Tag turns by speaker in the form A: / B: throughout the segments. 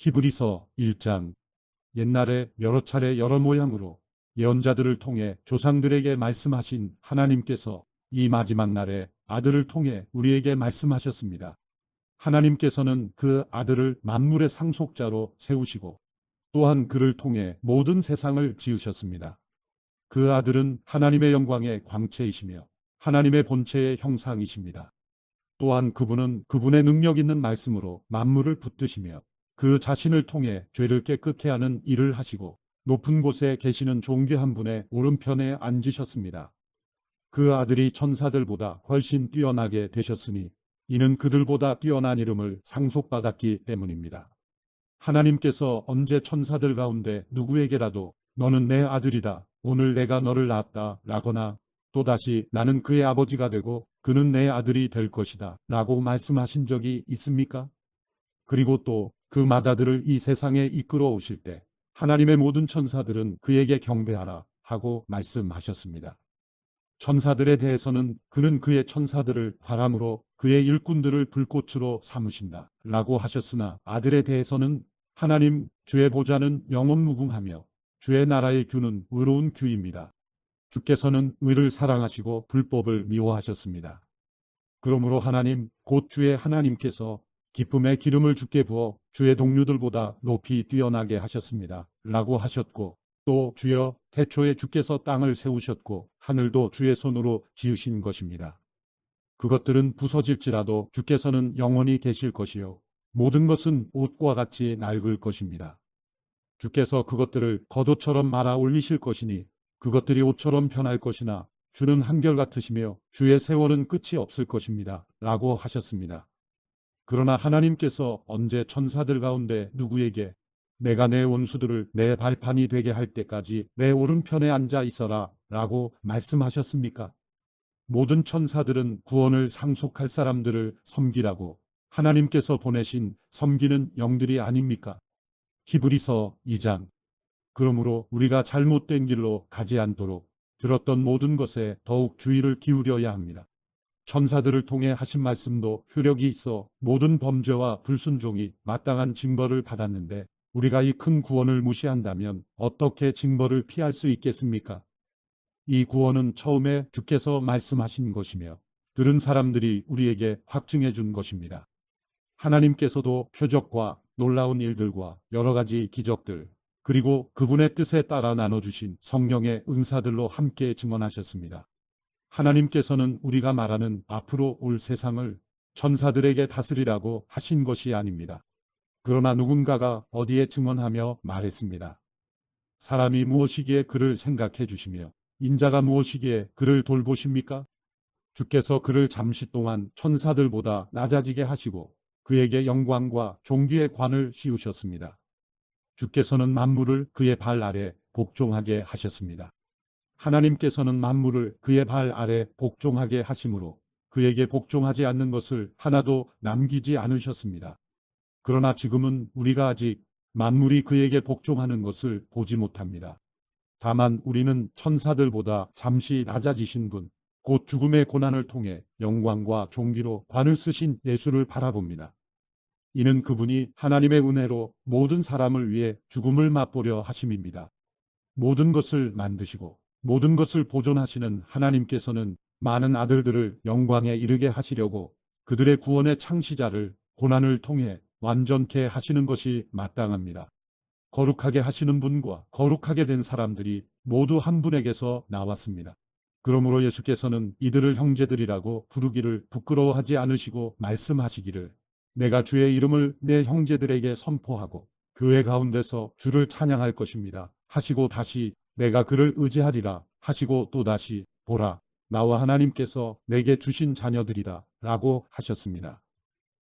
A: 히브리서 1장. 옛날에 여러 차례 여러 모양으로 예언자들을 통해 조상들에게 말씀하신 하나님께서 이 마지막 날에 아들을 통해 우리에게 말씀하셨습니다. 하나님께서는 그 아들을 만물의 상속자로 세우시고 또한 그를 통해 모든 세상을 지으셨습니다. 그 아들은 하나님의 영광의 광채이시며 하나님의 본체의 형상이십니다. 또한 그분은 그분의 능력 있는 말씀으로 만물을 붙드시며 그 자신을 통해 죄를 깨끗게 하는 일을 하시고 높은 곳에 계시는 존귀한 분의 오른편에 앉으셨습니다. 그 아들이 천사들보다 훨씬 뛰어나게 되셨으니 이는 그들보다 뛰어난 이름을 상속받았기 때문입니다. 하나님께서 언제 천사들 가운데 누구에게라도 너는 내 아들이다, 오늘 내가 너를 낳았다 라거나 또다시 나는 그의 아버지가 되고 그는 내 아들이 될 것이다 라고 말씀하신 적이 있습니까? 그리고 또 그 맏아들을 이 세상에 이끌어 오실 때 하나님의 모든 천사들은 그에게 경배하라 하고 말씀하셨습니다. 천사들에 대해서는 그는 그의 천사들을 바람으로 그의 일꾼들을 불꽃으로 삼으신다 라고 하셨으나 아들에 대해서는 하나님 주의 보좌는 영원무궁하며 주의 나라의 규는 의로운 규입니다. 주께서는 의를 사랑하시고 불법을 미워하셨습니다. 그러므로 하나님 곧 주의 하나님께서 기쁨의 기름을 주께 부어 주의 동료들보다 높이 뛰어나게 하셨습니다 라고 하셨고 또 주여 태초에 주께서 땅을 세우셨고 하늘도 주의 손으로 지으신 것입니다. 그것들은 부서질지라도 주께서는 영원히 계실 것이요 모든 것은 옷과 같이 낡을 것입니다. 주께서 그것들을 겉옷처럼 말아 올리실 것이니 그것들이 옷처럼 변할 것이나 주는 한결같으시며 주의 세월은 끝이 없을 것입니다 라고 하셨습니다. 그러나 하나님께서 언제 천사들 가운데 누구에게 내가 내 원수들을 내 발판이 되게 할 때까지 내 오른편에 앉아 있어라 라고 말씀하셨습니까? 모든 천사들은 구원을 상속할 사람들을 섬기라고 하나님께서 보내신 섬기는 영들이 아닙니까? 히브리서 2장. 그러므로 우리가 잘못된 길로 가지 않도록 들었던 모든 것에 더욱 주의를 기울여야 합니다. 천사들을 통해 하신 말씀도 효력이 있어 모든 범죄와 불순종이 마땅한 징벌을 받았는데 우리가 이 큰 구원을 무시한다면 어떻게 징벌을 피할 수 있겠습니까? 이 구원은 처음에 주께서 말씀하신 것이며 들은 사람들이 우리에게 확증해 준 것입니다. 하나님께서도 표적과 놀라운 일들과 여러 가지 기적들 그리고 그분의 뜻에 따라 나눠주신 성령의 은사들로 함께 증언하셨습니다. 하나님께서는 우리가 말하는 앞으로 올 세상을 천사들에게 다스리라고 하신 것이 아닙니다. 그러나 누군가가 어디에 증언하며 말했습니다. 사람이 무엇이기에 그를 생각해 주시며 인자가 무엇이기에 그를 돌보십니까? 주께서 그를 잠시 동안 천사들보다 낮아지게 하시고 그에게 영광과 존귀의 관을 씌우셨습니다. 주께서는 만물을 그의 발 아래 복종하게 하셨습니다. 하나님께서는 만물을 그의 발 아래 복종하게 하심으로 그에게 복종하지 않는 것을 하나도 남기지 않으셨습니다. 그러나 지금은 우리가 아직 만물이 그에게 복종하는 것을 보지 못합니다. 다만 우리는 천사들보다 잠시 낮아지신 분, 곧 죽음의 고난을 통해 영광과 존귀로 관을 쓰신 예수를 바라봅니다. 이는 그분이 하나님의 은혜로 모든 사람을 위해 죽음을 맛보려 하심입니다. 모든 것을 만드시고 모든 것을 보존하시는 하나님께서는 많은 아들들을 영광에 이르게 하시려고 그들의 구원의 창시자를 고난을 통해 완전케 하시는 것이 마땅합니다. 거룩하게 하시는 분과 거룩하게 된 사람들이 모두 한 분에게서 나왔습니다. 그러므로 예수께서는 이들을 형제들이라고 부르기를 부끄러워하지 않으시고 말씀하시기를 내가 주의 이름을 내 형제들에게 선포하고 교회 가운데서 주를 찬양할 것입니다 하시고 다시 내가 그를 의지하리라 하시고 또다시 보라 나와 하나님께서 내게 주신 자녀들이다 라고 하셨습니다.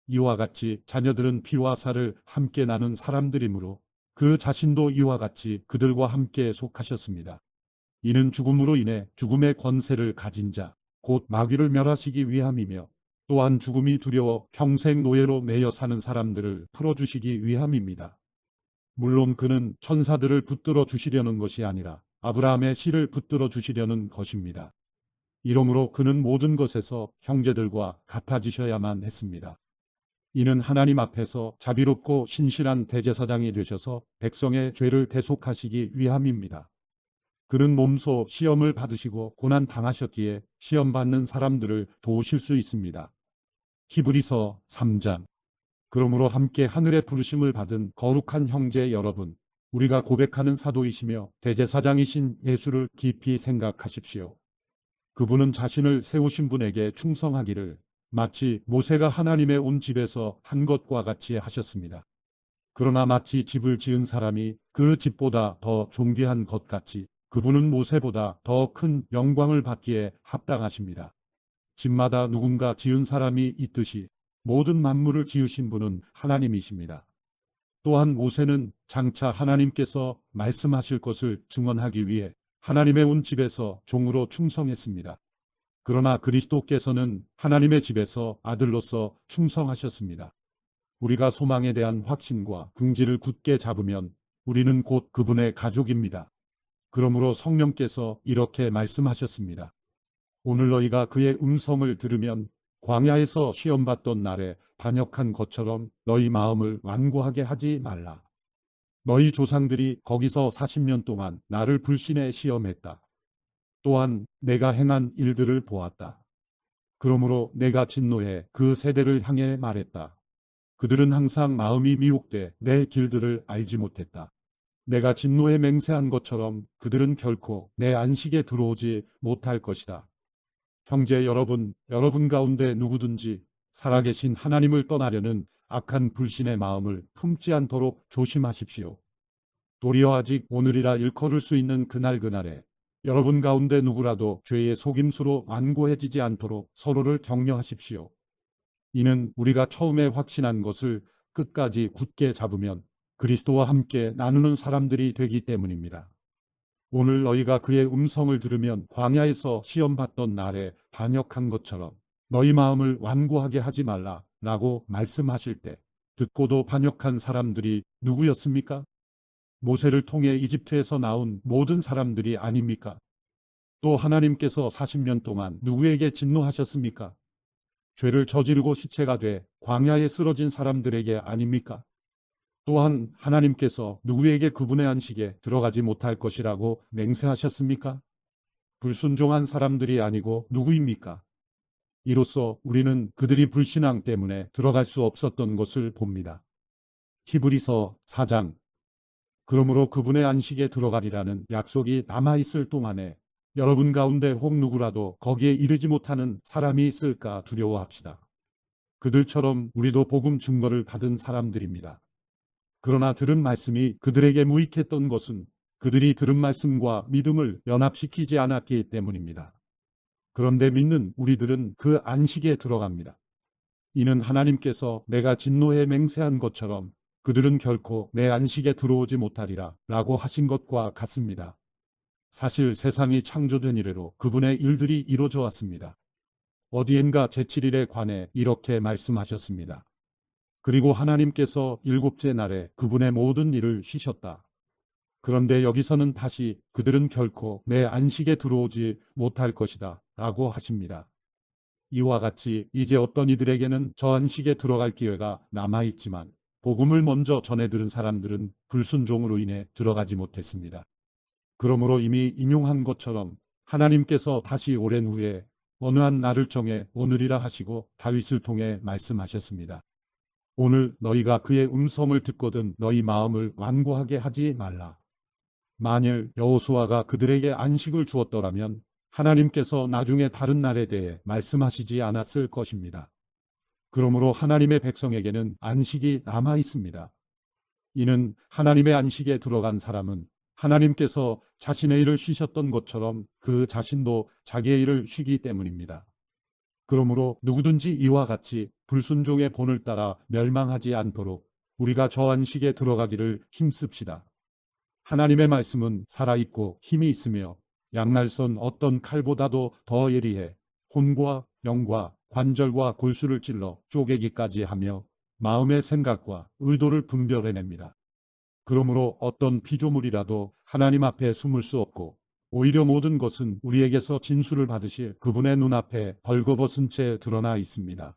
A: 이와 같이 자녀들은 피와 살을 함께 나눈 사람들이므로 그 자신도 이와 같이 그들과 함께 속하셨습니다. 이는 죽음으로 인해 죽음의 권세를 가진 자, 곧 마귀를 멸하시기 위함이며 또한 죽음이 두려워 평생 노예로 매여 사는 사람들을 풀어주시기 위함입니다. 물론 그는 천사들을 붙들어 주시려는 것이 아니라 아브라함의 씨를 붙들어 주시려는 것입니다. 이러므로 그는 모든 것에서 형제들과 같아지셔야만 했습니다. 이는 하나님 앞에서 자비롭고 신실한 대제사장이 되셔서 백성의 죄를 대속하시기 위함입니다. 그는 몸소 시험을 받으시고 고난 당하셨기에 시험 받는 사람들을 도우실 수 있습니다. 히브리서 3장. 그러므로 함께 하늘의 부르심을 받은 거룩한 형제 여러분, 우리가 고백하는 사도이시며 대제사장이신 예수를 깊이 생각하십시오. 그분은 자신을 세우신 분에게 충성하기를 마치 모세가 하나님의 온 집에서 한 것과 같이 하셨습니다. 그러나 마치 집을 지은 사람이 그 집보다 더 존귀한 것 같이 그분은 모세보다 더 큰 영광을 받기에 합당하십니다. 집마다 누군가 지은 사람이 있듯이 모든 만물을 지으신 분은 하나님이십니다. 또한 모세는 장차 하나님께서 말씀하실 것을 증언하기 위해 하나님의 온 집에서 종으로 충성했습니다. 그러나 그리스도께서는 하나님의 집에서 아들로서 충성하셨습니다. 우리가 소망에 대한 확신과 긍지를 굳게 잡으면 우리는 곧 그분의 가족입니다. 그러므로 성령께서 이렇게 말씀하셨습니다. 오늘 너희가 그의 음성을 들으면 광야에서 시험받던 날에 반역한 것처럼 너희 마음을 완고하게 하지 말라. 너희 조상들이 거기서 40년 동안 나를 불신에 시험했다. 또한 내가 행한 일들을 보았다. 그러므로 내가 진노해 그 세대를 향해 말했다. 그들은 항상 마음이 미혹돼 내 길들을 알지 못했다. 내가 진노에 맹세한 것처럼 그들은 결코 내 안식에 들어오지 못할 것이다. 형제 여러분, 여러분 가운데 누구든지 살아계신 하나님을 떠나려는 악한 불신의 마음을 품지 않도록 조심하십시오. 도리어 아직 오늘이라 일컬을 수 있는 그날에 여러분 가운데 누구라도 죄의 속임수로 완고해지지 않도록 서로를 격려하십시오. 이는 우리가 처음에 확신한 것을 끝까지 굳게 잡으면 그리스도와 함께 나누는 사람들이 되기 때문입니다. 오늘 너희가 그의 음성을 들으면 광야에서 시험받던 날에 반역한 것처럼 너희 마음을 완고하게 하지 말라 라고 말씀하실 때 듣고도 반역한 사람들이 누구였습니까? 모세를 통해 이집트에서 나온 모든 사람들이 아닙니까? 또 하나님께서 40년 동안 누구에게 진노하셨습니까? 죄를 저지르고 시체가 돼 광야에 쓰러진 사람들에게 아닙니까? 또한 하나님께서 누구에게 그분의 안식에 들어가지 못할 것이라고 맹세하셨습니까? 불순종한 사람들이 아니고 누구입니까? 이로써 우리는 그들이 불신앙 때문에 들어갈 수 없었던 것을 봅니다. 히브리서 4장. 그러므로 그분의 안식에 들어가리라는 약속이 남아있을 동안에 여러분 가운데 혹 누구라도 거기에 이르지 못하는 사람이 있을까 두려워합시다. 그들처럼 우리도 복음 증거를 받은 사람들입니다. 그러나 들은 말씀이 그들에게 무익했던 것은 그들이 들은 말씀과 믿음을 연합시키지 않았기 때문입니다. 그런데 믿는 우리들은 그 안식에 들어갑니다. 이는 하나님께서 내가 진노에 맹세한 것처럼 그들은 결코 내 안식에 들어오지 못하리라 라고 하신 것과 같습니다. 사실 세상이 창조된 이래로 그분의 일들이 이루어져 왔습니다. 어디엔가 제7일에 관해 이렇게 말씀하셨습니다. 그리고 하나님께서 일곱째 날에 그분의 모든 일을 쉬셨다. 그런데 여기서는 다시 그들은 결코 내 안식에 들어오지 못할 것이다 라고 하십니다. 이와 같이 이제 어떤 이들에게는 저 안식에 들어갈 기회가 남아있지만 복음을 먼저 전해 들은 사람들은 불순종으로 인해 들어가지 못했습니다. 그러므로 이미 인용한 것처럼 하나님께서 다시 오랜 후에 어느 한 날을 정해 오늘이라 하시고 다윗을 통해 말씀하셨습니다. 오늘 너희가 그의 음성을 듣거든 너희 마음을 완고하게 하지 말라. 만일 여호수아가 그들에게 안식을 주었더라면 하나님께서 나중에 다른 날에 대해 말씀하시지 않았을 것입니다. 그러므로 하나님의 백성에게는 안식이 남아 있습니다. 이는 하나님의 안식에 들어간 사람은 하나님께서 자신의 일을 쉬셨던 것처럼 그 자신도 자기의 일을 쉬기 때문입니다. 그러므로 누구든지 이와 같이 불순종의 본을 따라 멸망하지 않도록 우리가 저 안식에 들어가기를 힘씁시다. 하나님의 말씀은 살아있고 힘이 있으며 양날선 어떤 칼보다도 더 예리해 혼과 영과 관절과 골수를 찔러 쪼개기까지 하며 마음의 생각과 의도를 분별해냅니다. 그러므로 어떤 피조물이라도 하나님 앞에 숨을 수 없고 오히려 모든 것은 우리에게서 진술을 받으실 그분의 눈앞에 벌거벗은 채 드러나 있습니다.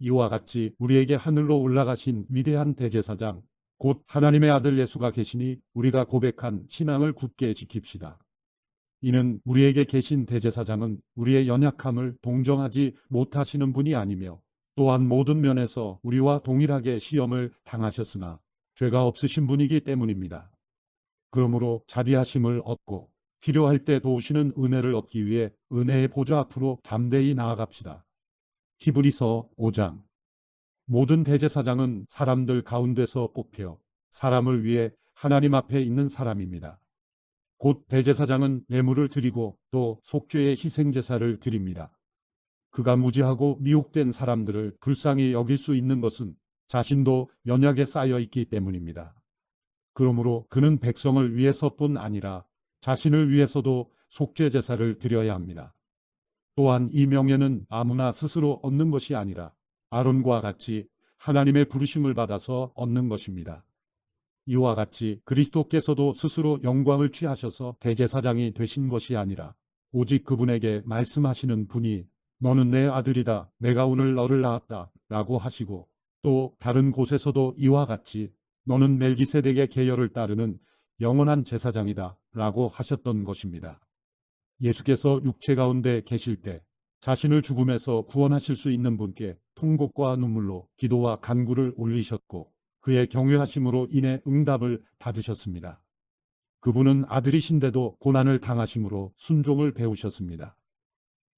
A: 이와 같이 우리에게 하늘로 올라가신 위대한 대제사장, 곧 하나님의 아들 예수가 계시니 우리가 고백한 신앙을 굳게 지킵시다. 이는 우리에게 계신 대제사장은 우리의 연약함을 동정하지 못하시는 분이 아니며 또한 모든 면에서 우리와 동일하게 시험을 당하셨으나 죄가 없으신 분이기 때문입니다. 그러므로 자비하심을 얻고 필요할 때 도우시는 은혜를 얻기 위해 은혜의 보좌 앞으로 담대히 나아갑시다. 히브리서 5장. 모든 대제사장은 사람들 가운데서 뽑혀 사람을 위해 하나님 앞에 있는 사람입니다. 곧 대제사장은 예물을 드리고 또 속죄의 희생제사를 드립니다. 그가 무지하고 미혹된 사람들을 불쌍히 여길 수 있는 것은 자신도 연약에 쌓여 있기 때문입니다. 그러므로 그는 백성을 위해서뿐 아니라 자신을 위해서도 속죄제사를 드려야 합니다. 또한 이 명예는 아무나 스스로 얻는 것이 아니라 아론과 같이 하나님의 부르심을 받아서 얻는 것입니다. 이와 같이 그리스도께서도 스스로 영광을 취하셔서 대제사장이 되신 것이 아니라 오직 그분에게 말씀하시는 분이 너는 내 아들이다. 내가 오늘 너를 낳았다. 라고 하시고 또 다른 곳에서도 이와 같이 너는 멜기세덱의 계열을 따르는 영원한 제사장이다. 라고 하셨던 것입니다. 예수께서 육체 가운데 계실 때 자신을 죽음에서 구원하실 수 있는 분께 통곡과 눈물로 기도와 간구를 올리셨고 그의 경외하심으로 인해 응답을 받으셨습니다. 그분은 아들이신데도 고난을 당하심으로 순종을 배우셨습니다.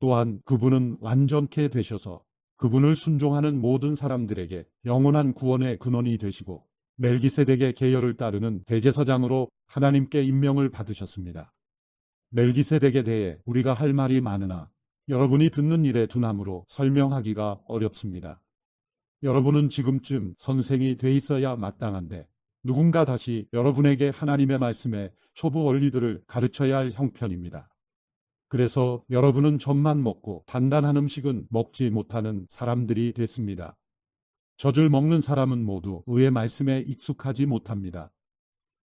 A: 또한 그분은 완전케 되셔서 그분을 순종하는 모든 사람들에게 영원한 구원의 근원이 되시고 멜기세덱의 계열을 따르는 대제사장으로 하나님께 임명을 받으셨습니다. 멜기세덱에 대해 우리가 할 말이 많으나 여러분이 듣는 일에 둔함으로 설명하기가 어렵습니다. 여러분은 지금쯤 선생이 돼 있어야 마땅한데 누군가 다시 여러분에게 하나님의 말씀의 초보 원리들을 가르쳐야 할 형편입니다. 그래서 여러분은 젖만 먹고 단단한 음식은 먹지 못하는 사람들이 됐습니다. 젖을 먹는 사람은 모두 의의 말씀에 익숙하지 못합니다.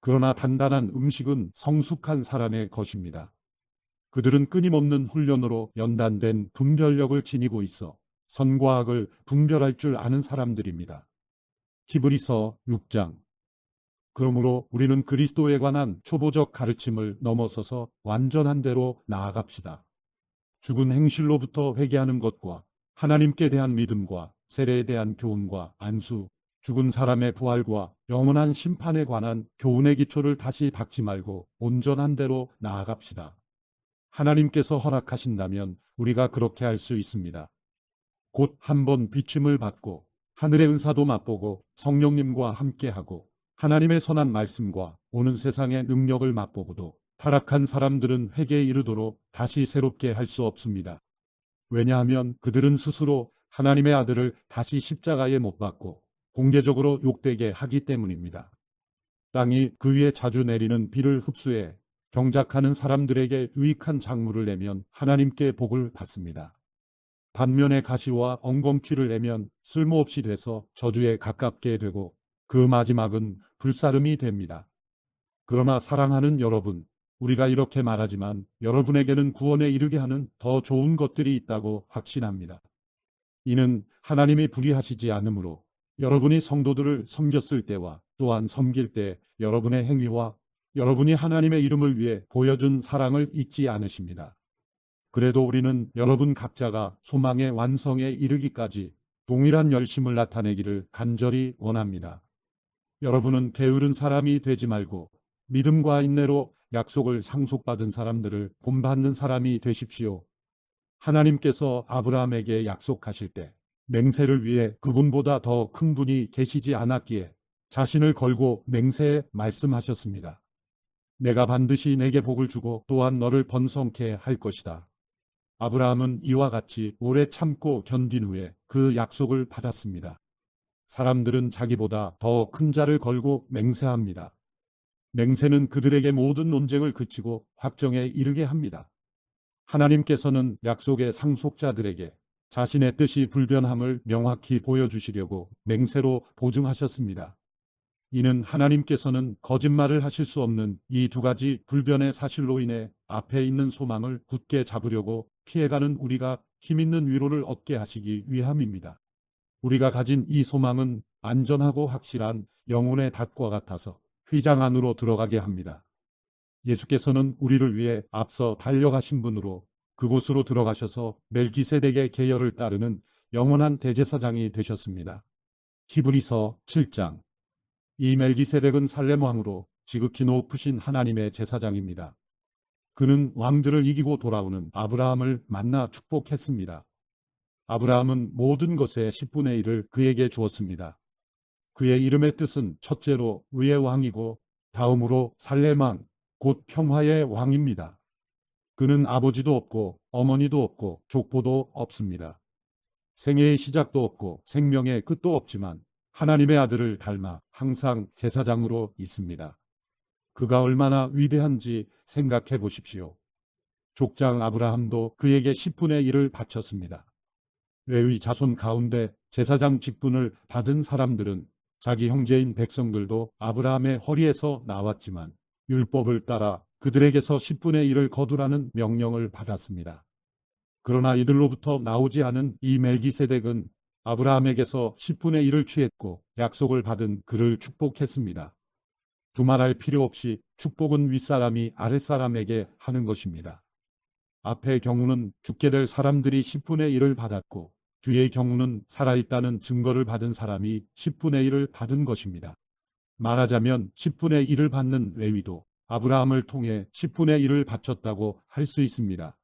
A: 그러나 단단한 음식은 성숙한 사람의 것입니다. 그들은 끊임없는 훈련으로 연단된 분별력을 지니고 있어 선과 악을 분별할 줄 아는 사람들입니다. 히브리서 6장. 그러므로 우리는 그리스도에 관한 초보적 가르침을 넘어서서 완전한 대로 나아갑시다. 죽은 행실로부터 회개하는 것과 하나님께 대한 믿음과 세례에 대한 교훈과 안수, 죽은 사람의 부활과 영원한 심판에 관한 교훈의 기초를 다시 박지 말고 온전한 대로 나아갑시다. 하나님께서 허락하신다면 우리가 그렇게 할 수 있습니다. 곧 한번 비침을 받고 하늘의 은사도 맛보고 성령님과 함께하고 하나님의 선한 말씀과 오는 세상의 능력을 맛보고도 타락한 사람들은 회개에 이르도록 다시 새롭게 할 수 없습니다. 왜냐하면 그들은 스스로 하나님의 아들을 다시 십자가에 못 박고 공개적으로 욕되게 하기 때문입니다. 땅이 그 위에 자주 내리는 비를 흡수해 경작하는 사람들에게 유익한 작물을 내면 하나님께 복을 받습니다. 반면에 가시와 엉겅퀴를 내면 쓸모없이 돼서 저주에 가깝게 되고 그 마지막은 불사름이 됩니다. 그러나 사랑하는 여러분, 우리가 이렇게 말하지만 여러분에게는 구원에 이르게 하는 더 좋은 것들이 있다고 확신합니다. 이는 하나님이 불의하시지 않으므로 여러분이 성도들을 섬겼을 때와 또한 섬길 때 여러분의 행위와 여러분이 하나님의 이름을 위해 보여준 사랑을 잊지 않으십니다. 그래도 우리는 여러분 각자가 소망의 완성에 이르기까지 동일한 열심을 나타내기를 간절히 원합니다. 여러분은 게으른 사람이 되지 말고 믿음과 인내로 약속을 상속받은 사람들을 본받는 사람이 되십시오. 하나님께서 아브라함에게 약속하실 때 맹세를 위해 그분보다 더 큰 분이 계시지 않았기에 자신을 걸고 맹세에 말씀하셨습니다. 내가 반드시 내게 복을 주고 또한 너를 번성케 할 것이다. 아브라함은 이와 같이 오래 참고 견딘 후에 그 약속을 받았습니다. 사람들은 자기보다 더 큰 자를 걸고 맹세합니다. 맹세는 그들에게 모든 논쟁을 그치고 확정에 이르게 합니다. 하나님께서는 약속의 상속자들에게 자신의 뜻이 불변함을 명확히 보여주시려고 맹세로 보증하셨습니다. 이는 하나님께서는 거짓말을 하실 수 없는 이 두 가지 불변의 사실로 인해 앞에 있는 소망을 굳게 잡으려고 피해가는 우리가 힘있는 위로를 얻게 하시기 위함입니다. 우리가 가진 이 소망은 안전하고 확실한 영혼의 닷과 같아서 휘장 안으로 들어가게 합니다. 예수께서는 우리를 위해 앞서 달려가신 분으로 그곳으로 들어가셔서 멜기세덱의 계열을 따르는 영원한 대제사장이 되셨습니다. 히브리서 7장. 이 멜기세덱은 살렘 왕으로 지극히 높으신 하나님의 제사장입니다. 그는 왕들을 이기고 돌아오는 아브라함을 만나 축복했습니다. 아브라함은 모든 것의 10분의 1을 그에게 주었습니다. 그의 이름의 뜻은 첫째로 의의 왕이고 다음으로 살렘 왕, 곧 평화의 왕입니다. 그는 아버지도 없고 어머니도 없고 족보도 없습니다. 생애의 시작도 없고 생명의 끝도 없지만 하나님의 아들을 닮아 항상 제사장으로 있습니다. 그가 얼마나 위대한지 생각해 보십시오. 족장 아브라함도 그에게 10분의 1을 바쳤습니다. 레위 자손 가운데 제사장 직분을 받은 사람들은 자기 형제인 백성들도 아브라함의 허리에서 나왔지만 율법을 따라 그들에게서 10분의 1을 거두라는 명령을 받았습니다. 그러나 이들로부터 나오지 않은 이 멜기세덱은 아브라함에게서 10분의 1을 취했고 약속을 받은 그를 축복했습니다. 두말할 필요 없이 축복은 윗사람이 아랫사람에게 하는 것입니다. 앞의 경우는 죽게 될 사람들이 10분의 1을 받았고 뒤의 경우는 살아있다는 증거를 받은 사람이 10분의 1을 받은 것입니다. 말하자면 10분의 1을 받는 레위도 아브라함을 통해 10분의 1을 바쳤다고 할 수 있습니다.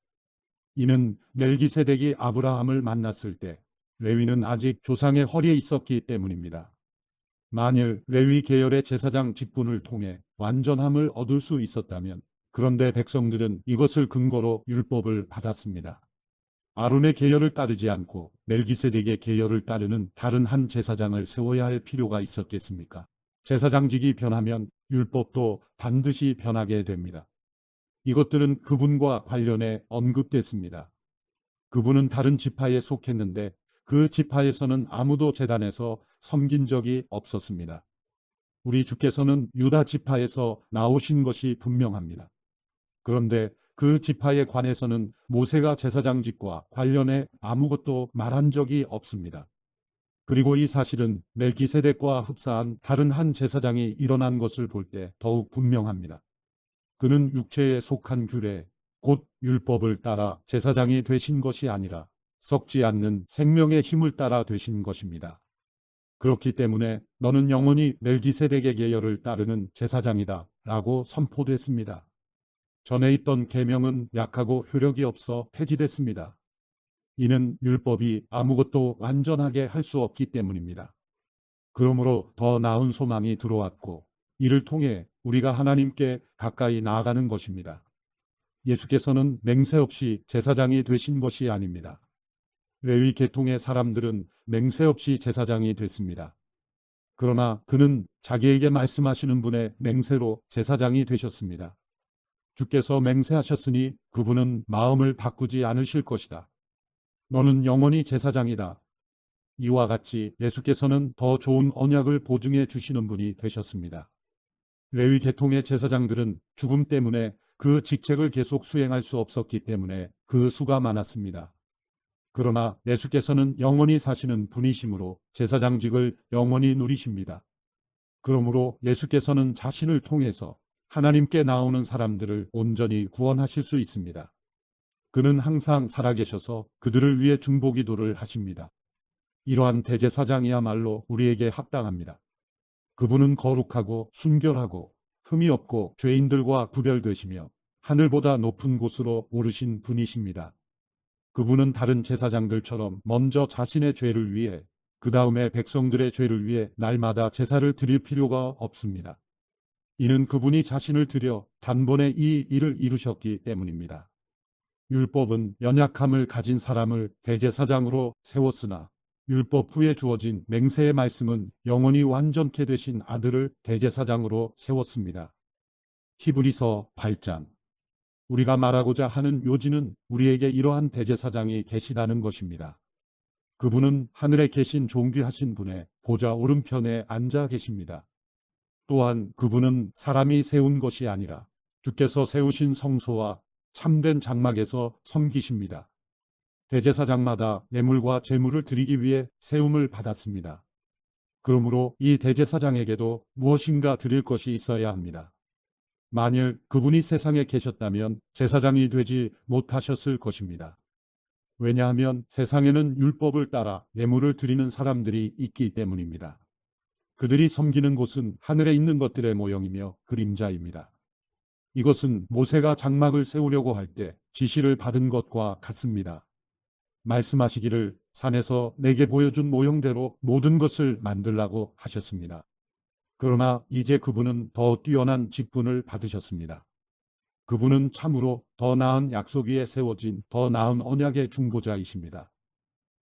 A: 이는 멜기세덱이 아브라함을 만났을 때 레위는 아직 조상의 허리에 있었기 때문입니다. 만일 레위 계열의 제사장 직분을 통해 완전함을 얻을 수 있었다면 그런데 백성들은 이것을 근거로 율법을 받았습니다. 아론의 계열을 따르지 않고 멜기세덱의 계열을 따르는 다른 한 제사장을 세워야 할 필요가 있었겠습니까? 제사장직이 변하면 율법도 반드시 변하게 됩니다. 이것들은 그분과 관련해 언급됐습니다. 그분은 다른 지파에 속했는데 그 지파에서는 아무도 제단에서 섬긴 적이 없었습니다. 우리 주께서는 유다 지파에서 나오신 것이 분명합니다. 그런데 그 지파에 관해서는 모세가 제사장직과 관련해 아무것도 말한 적이 없습니다. 그리고 이 사실은 멜기세덱과 흡사한 다른 한 제사장이 일어난 것을 볼 때 더욱 분명합니다. 그는 육체에 속한 규례, 곧 율법을 따라 제사장이 되신 것이 아니라 썩지 않는 생명의 힘을 따라 되신 것입니다. 그렇기 때문에 너는 영원히 멜기세덱의 계열을 따르는 제사장이다 라고 선포됐습니다. 전에 있던 계명은 약하고 효력이 없어 폐지됐습니다. 이는 율법이 아무것도 완전하게 할 수 없기 때문입니다. 그러므로 더 나은 소망이 들어왔고 이를 통해 우리가 하나님께 가까이 나아가는 것입니다. 예수께서는 맹세 없이 제사장이 되신 것이 아닙니다. 레위 계통의 사람들은 맹세 없이 제사장이 됐습니다. 그러나 그는 자기에게 말씀하시는 분의 맹세로 제사장이 되셨습니다. 주께서 맹세하셨으니 그분은 마음을 바꾸지 않으실 것이다. 너는 영원히 제사장이다. 이와 같이 예수께서는 더 좋은 언약을 보증해 주시는 분이 되셨습니다. 레위 계통의 제사장들은 죽음 때문에 그 직책을 계속 수행할 수 없었기 때문에 그 수가 많았습니다. 그러나 예수께서는 영원히 사시는 분이시므로 제사장직을 영원히 누리십니다. 그러므로 예수께서는 자신을 통해서 하나님께 나오는 사람들을 온전히 구원하실 수 있습니다. 그는 항상 살아계셔서 그들을 위해 중보기도를 하십니다. 이러한 대제사장이야말로 우리에게 합당합니다. 그분은 거룩하고 순결하고 흠이 없고 죄인들과 구별되시며 하늘보다 높은 곳으로 오르신 분이십니다. 그분은 다른 제사장들처럼 먼저 자신의 죄를 위해 그 다음에 백성들의 죄를 위해 날마다 제사를 드릴 필요가 없습니다. 이는 그분이 자신을 드려 단번에 이 일을 이루셨기 때문입니다. 율법은 연약함을 가진 사람을 대제사장으로 세웠으나 율법 후에 주어진 맹세의 말씀은 영원히 완전케 되신 아들을 대제사장으로 세웠습니다. 히브리서 8장. 우리가 말하고자 하는 요지는 우리에게 이러한 대제사장이 계시다는 것입니다. 그분은 하늘에 계신 존귀하신 분의 보좌 오른편에 앉아 계십니다. 또한 그분은 사람이 세운 것이 아니라 주께서 세우신 성소와 참된 장막에서 섬기십니다. 대제사장마다 예물과 제물을 드리기 위해 세움을 받았습니다. 그러므로 이 대제사장에게도 무엇인가 드릴 것이 있어야 합니다. 만일 그분이 세상에 계셨다면 제사장이 되지 못하셨을 것입니다. 왜냐하면 세상에는 율법을 따라 예물을 드리는 사람들이 있기 때문입니다. 그들이 섬기는 곳은 하늘에 있는 것들의 모형이며 그림자입니다. 이것은 모세가 장막을 세우려고 할 때 지시를 받은 것과 같습니다. 말씀하시기를 산에서 내게 보여준 모형대로 모든 것을 만들라고 하셨습니다. 그러나 이제 그분은 더 뛰어난 직분을 받으셨습니다. 그분은 참으로 더 나은 약속 위에 세워진 더 나은 언약의 중보자이십니다.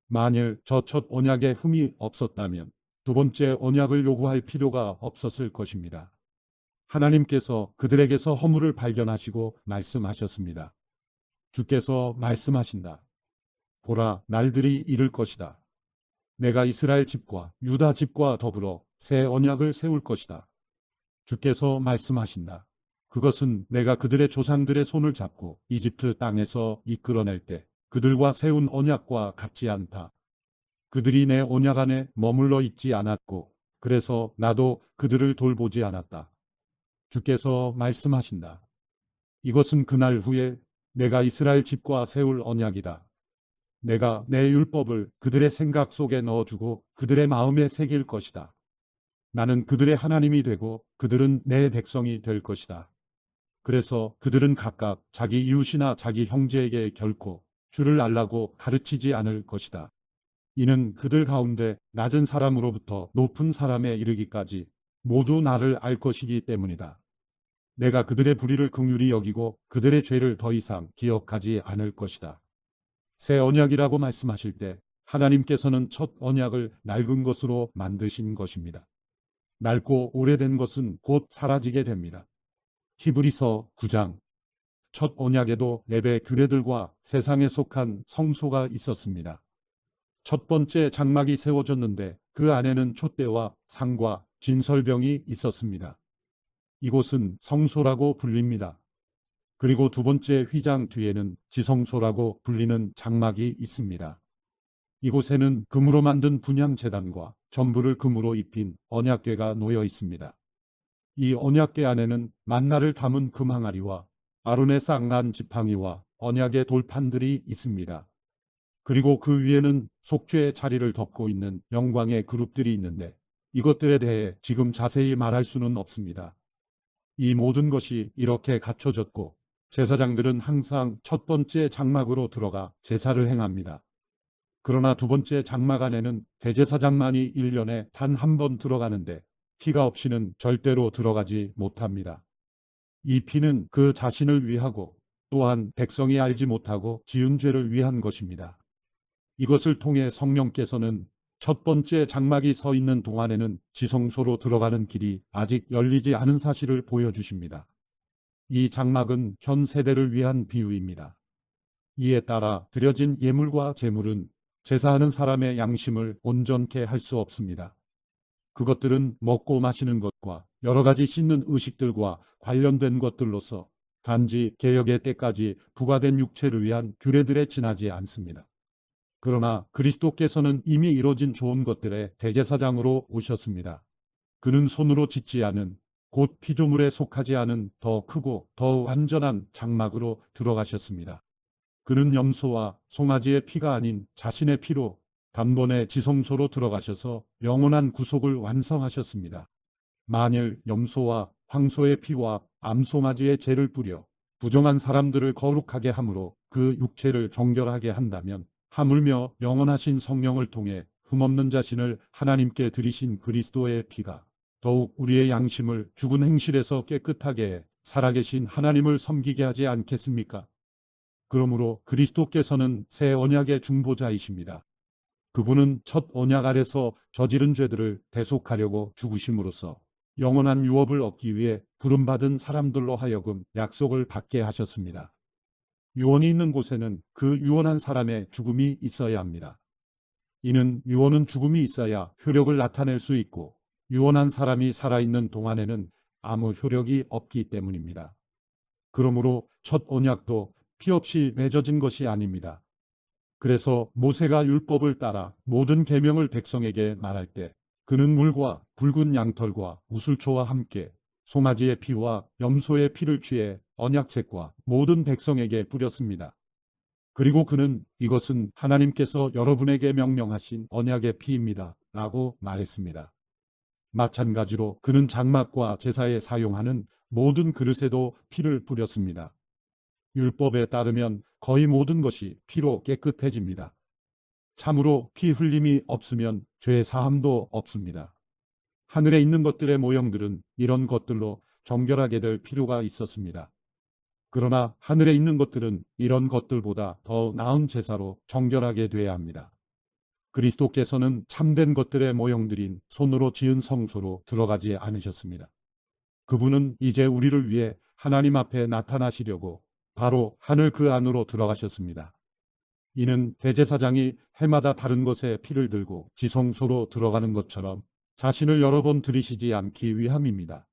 A: 만일 저 첫 언약에 흠이 없었다면 두 번째 언약을 요구할 필요가 없었을 것입니다. 하나님께서 그들에게서 허물을 발견하시고 말씀하셨습니다. 주께서 말씀하신다. 보라, 날들이 이를 것이다. 내가 이스라엘 집과 유다 집과 더불어 새 언약을 세울 것이다. 주께서 말씀하신다. 그것은 내가 그들의 조상들의 손을 잡고 이집트 땅에서 이끌어낼 때 그들과 세운 언약과 같지 않다. 그들이 내 언약 안에 머물러 있지 않았고 그래서 나도 그들을 돌보지 않았다. 주께서 말씀하신다. 이것은 그날 후에 내가 이스라엘 집과 세울 언약이다. 내가 내 율법을 그들의 생각 속에 넣어주고 그들의 마음에 새길 것이다. 나는 그들의 하나님이 되고 그들은 내 백성이 될 것이다. 그래서 그들은 각각 자기 이웃이나 자기 형제에게 결코 주를 알라고 가르치지 않을 것이다. 이는 그들 가운데 낮은 사람으로부터 높은 사람에 이르기까지 모두 나를 알 것이기 때문이다. 내가 그들의 불의를 긍휼히 여기고 그들의 죄를 더 이상 기억하지 않을 것이다. 새 언약이라고 말씀하실 때 하나님께서는 첫 언약을 낡은 것으로 만드신 것입니다. 낡고 오래된 것은 곧 사라지게 됩니다. 히브리서 9장. 첫 언약에도 레베 규례들과 세상에 속한 성소가 있었습니다. 첫 번째 장막이 세워졌는데 그 안에는 촛대와 상과 진설병이 있었습니다. 이곳은 성소라고 불립니다. 그리고 두 번째 휘장 뒤에는 지성소라고 불리는 장막이 있습니다. 이곳에는 금으로 만든 분향제단과 전부를 금으로 입힌 언약궤가 놓여 있습니다. 이 언약궤 안에는 만나를 담은 금항아리와 아론의 쌍난 지팡이와 언약의 돌판들이 있습니다. 그리고 그 위에는 속죄의 자리를 덮고 있는 영광의 그룹들이 있는데 이것들에 대해 지금 자세히 말할 수는 없습니다. 이 모든 것이 이렇게 갖춰졌고 제사장들은 항상 첫 번째 장막으로 들어가 제사를 행합니다. 그러나 두 번째 장막 안에는 대제사장만이 1년에 단 한 번 들어가는데 피가 없이는 절대로 들어가지 못합니다. 이 피는 그 자신을 위하고 또한 백성이 알지 못하고 지은 죄를 위한 것입니다. 이것을 통해 성령께서는 첫 번째 장막이 서 있는 동안에는 지성소로 들어가는 길이 아직 열리지 않은 사실을 보여주십니다. 이 장막은 현 세대를 위한 비유입니다. 이에 따라 드려진 예물과 제물은 제사하는 사람의 양심을 온전케 할 수 없습니다. 그것들은 먹고 마시는 것과 여러 가지 씻는 의식들과 관련된 것들로서 단지 개혁의 때까지 부과된 육체를 위한 규례들에 지나지 않습니다. 그러나 그리스도께서는 이미 이뤄진 좋은 것들의 대제사장으로 오셨습니다. 그는 손으로 짓지 않은 곧 피조물에 속하지 않은 더 크고 더 완전한 장막으로 들어가셨습니다. 그는 염소와 송아지의 피가 아닌 자신의 피로 단번에 지성소로 들어가셔서 영원한 구속을 완성하셨습니다. 만일 염소와 황소의 피와 암송아지의 죄를 뿌려 부정한 사람들을 거룩하게 함으로 그 육체를 정결하게 한다면 하물며 영원하신 성령을 통해 흠없는 자신을 하나님께 드리신 그리스도의 피가 더욱 우리의 양심을 죽은 행실에서 깨끗하게 해 살아계신 하나님을 섬기게 하지 않겠습니까? 그러므로 그리스도께서는 새 언약의 중보자이십니다. 그분은 첫 언약 아래서 저지른 죄들을 대속하려고 죽으심으로써 영원한 유업을 얻기 위해 부름받은 사람들로 하여금 약속을 받게 하셨습니다. 유언이 있는 곳에는 그 유언한 사람의 죽음이 있어야 합니다. 이는 유언은 죽음이 있어야 효력을 나타낼 수 있고 유언한 사람이 살아있는 동안에는 아무 효력이 없기 때문입니다. 그러므로 첫 언약도 피 없이 맺어진 것이 아닙니다. 그래서 모세가 율법을 따라 모든 계명을 백성에게 말할 때 그는 물과 붉은 양털과 우슬초와 함께 송아지의 피와 염소의 피를 취해 언약책과 모든 백성에게 뿌렸습니다. 그리고 그는 이것은 하나님께서 여러분에게 명령하신 언약의 피입니다. 라고 말했습니다. 마찬가지로 그는 장막과 제사에 사용하는 모든 그릇에도 피를 뿌렸습니다. 율법에 따르면 거의 모든 것이 피로 깨끗해집니다. 참으로 피 흘림이 없으면 죄 사함도 없습니다. 하늘에 있는 것들의 모형들은 이런 것들로 정결하게 될 필요가 있었습니다. 그러나 하늘에 있는 것들은 이런 것들보다 더 나은 제사로 정결하게 돼야 합니다. 그리스도께서는 참된 것들의 모형들인 손으로 지은 성소로 들어가지 않으셨습니다. 그분은 이제 우리를 위해 하나님 앞에 나타나시려고 바로 하늘 그 안으로 들어가셨습니다. 이는 대제사장이 해마다 다른 것에 피를 들고 지성소로 들어가는 것처럼 자신을 여러 번 들이시지 않기 위함입니다.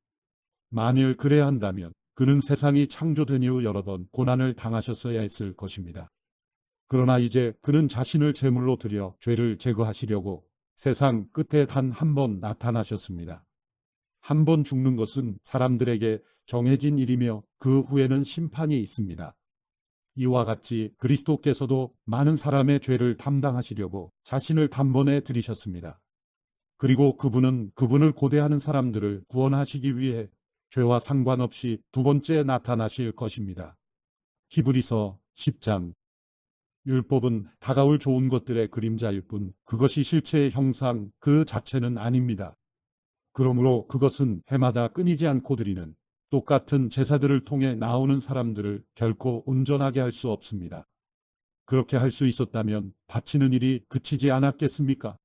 A: 만일 그래야 한다면 그는 세상이 창조된 이후 여러 번 고난을 당하셨어야 했을 것입니다. 그러나 이제 그는 자신을 제물로 드려 죄를 제거하시려고 세상 끝에 단 한 번 나타나셨습니다. 한 번 죽는 것은 사람들에게 정해진 일이며 그 후에는 심판이 있습니다. 이와 같이 그리스도께서도 많은 사람의 죄를 담당하시려고 자신을 단번에 들이셨습니다. 그리고 그분은 그분을 고대하는 사람들을 구원하시기 위해 죄와 상관없이 두 번째 나타나실 것입니다. 히브리서 10장. 율법은 다가올 좋은 것들의 그림자일 뿐 그것이 실체의 형상 그 자체는 아닙니다. 그러므로 그것은 해마다 끊이지 않고 드리는 똑같은 제사들을 통해 나오는 사람들을 결코 온전하게 할 수 없습니다. 그렇게 할 수 있었다면 바치는 일이 그치지 않았겠습니까?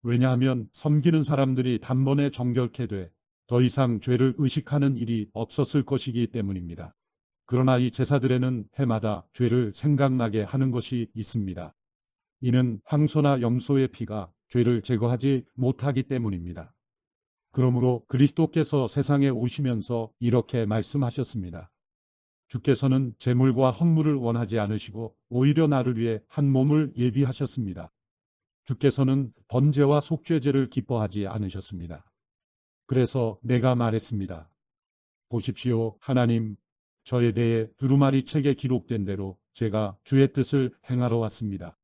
A: 왜냐하면 섬기는 사람들이 단번에 정결케 돼 더 이상 죄를 의식하는 일이 없었을 것이기 때문입니다. 그러나 이 제사들에는 해마다 죄를 생각나게 하는 것이 있습니다. 이는 황소나 염소의 피가 죄를 제거하지 못하기 때문입니다. 그러므로 그리스도께서 세상에 오시면서 이렇게 말씀하셨습니다. 주께서는 제물과 헌물을 원하지 않으시고 오히려 나를 위해 한 몸을 예비하셨습니다. 주께서는 번제와 속죄제를 기뻐하지 않으셨습니다. 그래서 내가 말했습니다. 보십시오, 하나님, 저에 대해 두루마리 책에 기록된 대로 제가 주의 뜻을 행하러 왔습니다.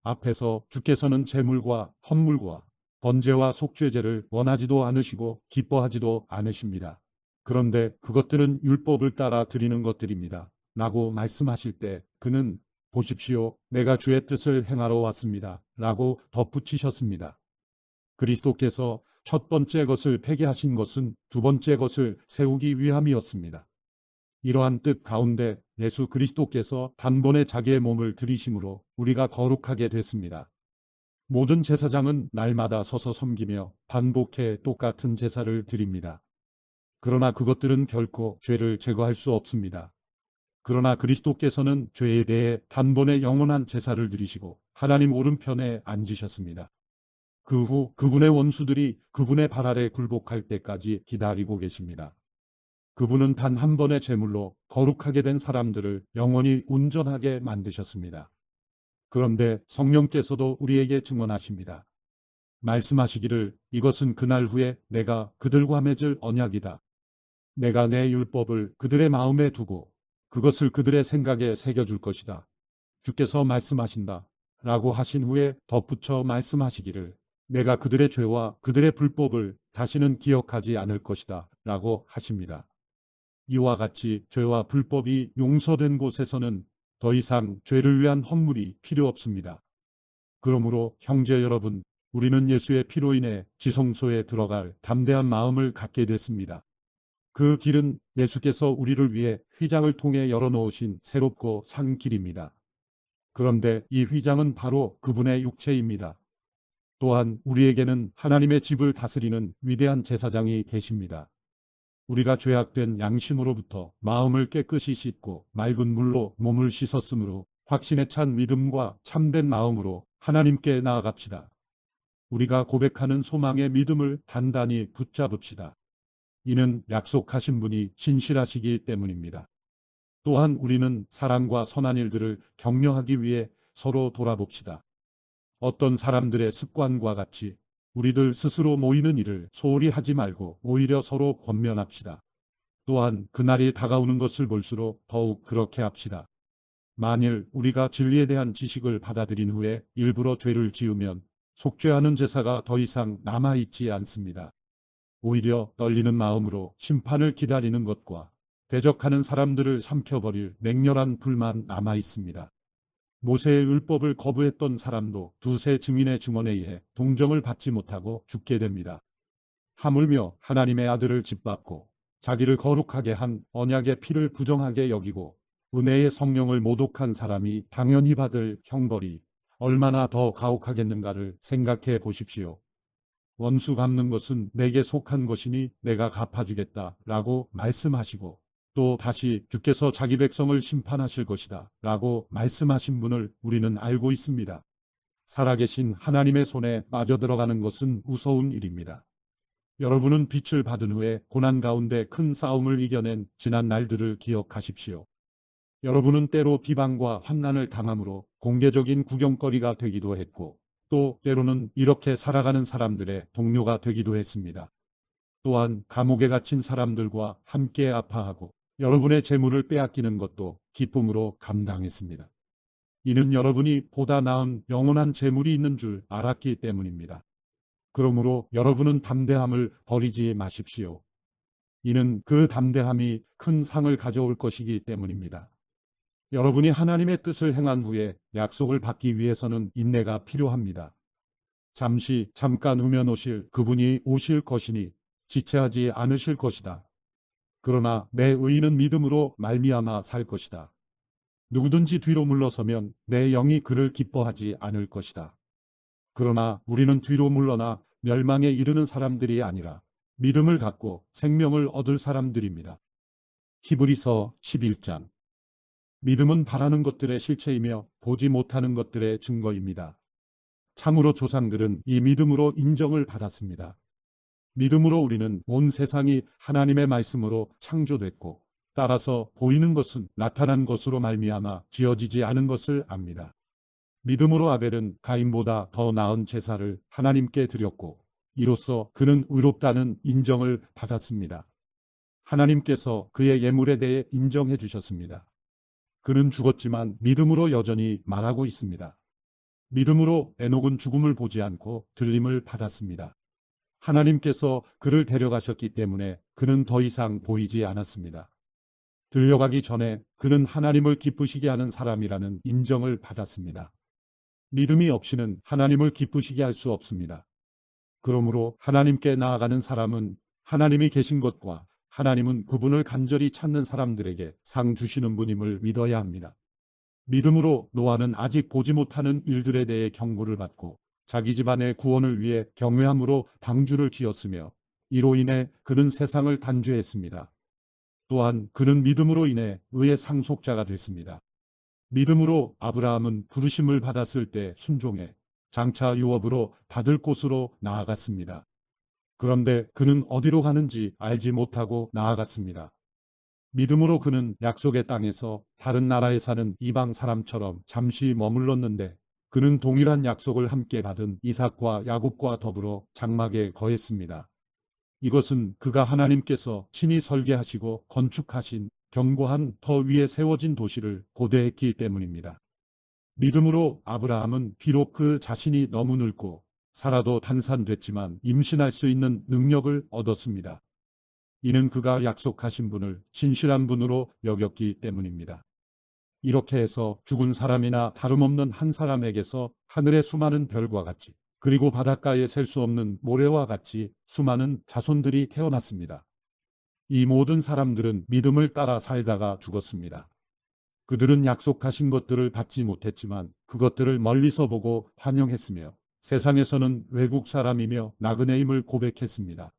A: 앞에서 주께서는 제물과 헌물과 번제와 속죄제를 원하지도 않으시고 기뻐하지도 않으십니다. 그런데 그것들은 율법을 따라 드리는 것들입니다. 라고 말씀하실 때 그는 보십시오, 내가 주의 뜻을 행하러 왔습니다. 라고 덧붙이셨습니다. 그리스도께서 첫 번째 것을 폐기하신 것은 두 번째 것을 세우기 위함이었습니다. 이러한 뜻 가운데 예수 그리스도께서 단번에 자기의 몸을 들이심으로 우리가 거룩하게 됐습니다. 모든 제사장은 날마다 서서 섬기며 반복해 똑같은 제사를 드립니다. 그러나 그것들은 결코 죄를 제거할 수 없습니다. 그러나 그리스도께서는 죄에 대해 단번에 영원한 제사를 드리시고 하나님 오른편에 앉으셨습니다. 그 후 그분의 원수들이 그분의 발 아래 굴복할 때까지 기다리고 계십니다. 그분은 단 한 번의 제물로 거룩하게 된 사람들을 영원히 온전하게 만드셨습니다. 그런데 성령께서도 우리에게 증언하십니다. 말씀하시기를 이것은 그날 후에 내가 그들과 맺을 언약이다. 내가 내 율법을 그들의 마음에 두고 그것을 그들의 생각에 새겨줄 것이다. 주께서 말씀하신다. 라고 하신 후에 덧붙여 말씀하시기를 내가 그들의 죄와 그들의 불법을 다시는 기억하지 않을 것이다. 라고 하십니다. 이와 같이 죄와 불법이 용서된 곳에서는 더 이상 죄를 위한 헌물이 필요 없습니다. 그러므로 형제 여러분, 우리는 예수의 피로 인해 지성소에 들어갈 담대한 마음을 갖게 됐습니다. 그 길은 예수께서 우리를 위해 휘장을 통해 열어놓으신 새롭고 산 길입니다. 그런데 이 휘장은 바로 그분의 육체입니다. 또한 우리에게는 하나님의 집을 다스리는 위대한 제사장이 계십니다. 우리가 죄악된 양심으로부터 마음을 깨끗이 씻고 맑은 물로 몸을 씻었으므로 확신에 찬 믿음과 참된 마음으로 하나님께 나아갑시다. 우리가 고백하는 소망의 믿음을 단단히 붙잡읍시다. 이는 약속하신 분이 신실하시기 때문입니다. 또한 우리는 사랑과 선한 일들을 격려하기 위해 서로 돌아봅시다. 어떤 사람들의 습관과 같이 우리들 스스로 모이는 일을 소홀히 하지 말고 오히려 서로 권면합시다. 또한 그날이 다가오는 것을 볼수록 더욱 그렇게 합시다. 만일 우리가 진리에 대한 지식을 받아들인 후에 일부러 죄를 지으면 속죄하는 제사가 더 이상 남아있지 않습니다. 오히려 떨리는 마음으로 심판을 기다리는 것과 대적하는 사람들을 삼켜버릴 맹렬한 불만 남아있습니다. 모세의 율법을 거부했던 사람도 두세 증인의 증언에 의해 동정을 받지 못하고 죽게 됩니다. 하물며 하나님의 아들을 짓밟고 자기를 거룩하게 한 언약의 피를 부정하게 여기고 은혜의 성령을 모독한 사람이 당연히 받을 형벌이 얼마나 더 가혹하겠는가를 생각해 보십시오. 원수 갚는 것은 내게 속한 것이니 내가 갚아주겠다 라고 말씀하시고 또 다시 주께서 자기 백성을 심판하실 것이다 라고 말씀하신 분을 우리는 알고 있습니다. 살아계신 하나님의 손에 빠져들어가는 것은 무서운 일입니다. 여러분은 빛을 받은 후에 고난 가운데 큰 싸움을 이겨낸 지난 날들을 기억하십시오. 여러분은 때로 비방과 환난을 당함으로 공개적인 구경거리가 되기도 했고 또 때로는 이렇게 살아가는 사람들의 동료가 되기도 했습니다. 또한 감옥에 갇힌 사람들과 함께 아파하고 여러분의 재물을 빼앗기는 것도 기쁨으로 감당했습니다. 이는 여러분이 보다 나은 영원한 재물이 있는 줄 알았기 때문입니다. 그러므로 여러분은 담대함을 버리지 마십시오. 이는 그 담대함이 큰 상을 가져올 것이기 때문입니다. 여러분이 하나님의 뜻을 행한 후에 약속을 받기 위해서는 인내가 필요합니다. 잠깐 후면 오실 그분이 오실 것이니 지체하지 않으실 것이다. 그러나 내 의인은 믿음으로 말미암아 살 것이다. 누구든지 뒤로 물러서면 내 영이 그를 기뻐하지 않을 것이다. 그러나 우리는 뒤로 물러나 멸망에 이르는 사람들이 아니라 믿음을 갖고 생명을 얻을 사람들입니다. 히브리서 11장. 믿음은 바라는 것들의 실체이며 보지 못하는 것들의 증거입니다. 참으로 조상들은 이 믿음으로 인정을 받았습니다. 믿음으로 우리는 온 세상이 하나님의 말씀으로 창조됐고 따라서 보이는 것은 나타난 것으로 말미암아 지어지지 않은 것을 압니다. 믿음으로 아벨은 가인보다 더 나은 제사를 하나님께 드렸고 이로써 그는 의롭다는 인정을 받았습니다. 하나님께서 그의 예물에 대해 인정해 주셨습니다. 그는 죽었지만 믿음으로 여전히 말하고 있습니다. 믿음으로 에녹은 죽음을 보지 않고 들림을 받았습니다. 하나님께서 그를 데려가셨기 때문에 그는 더 이상 보이지 않았습니다. 들려가기 전에 그는 하나님을 기쁘시게 하는 사람이라는 인정을 받았습니다. 믿음이 없이는 하나님을 기쁘시게 할 수 없습니다. 그러므로 하나님께 나아가는 사람은 하나님이 계신 것과 하나님은 그분을 간절히 찾는 사람들에게 상 주시는 분임을 믿어야 합니다. 믿음으로 노아는 아직 보지 못하는 일들에 대해 경고를 받고 자기 집안의 구원을 위해 경외함으로 방주를 지었으며 이로 인해 그는 세상을 단죄했습니다. 또한 그는 믿음으로 인해 의의 상속자가 됐습니다. 믿음으로 아브라함은 부르심을 받았을 때 순종해 장차 유업으로 받을 곳으로 나아갔습니다. 그런데 그는 어디로 가는지 알지 못하고 나아갔습니다. 믿음으로 그는 약속의 땅에서 다른 나라에 사는 이방 사람처럼 잠시 머물렀는데 그는 동일한 약속을 함께 받은 이삭과 야곱과 더불어 장막에 거했습니다. 이것은 그가 하나님께서 친히 설계하시고 건축하신 견고한 터 위에 세워진 도시를 고대했기 때문입니다. 믿음으로 아브라함은 비록 그 자신이 너무 늙고 살아도 단산됐지만 임신할 수 있는 능력을 얻었습니다. 이는 그가 약속하신 분을 신실한 분으로 여겼기 때문입니다. 이렇게 해서 죽은 사람이나 다름없는 한 사람에게서 하늘의 수많은 별과 같이 그리고 바닷가에 셀 수 없는 모래와 같이 수많은 자손들이 태어났습니다. 이 모든 사람들은 믿음을 따라 살다가 죽었습니다. 그들은 약속하신 것들을 받지 못했지만 그것들을 멀리서 보고 환영했으며 세상에서는 외국 사람이며 나그네임을 고백했습니다.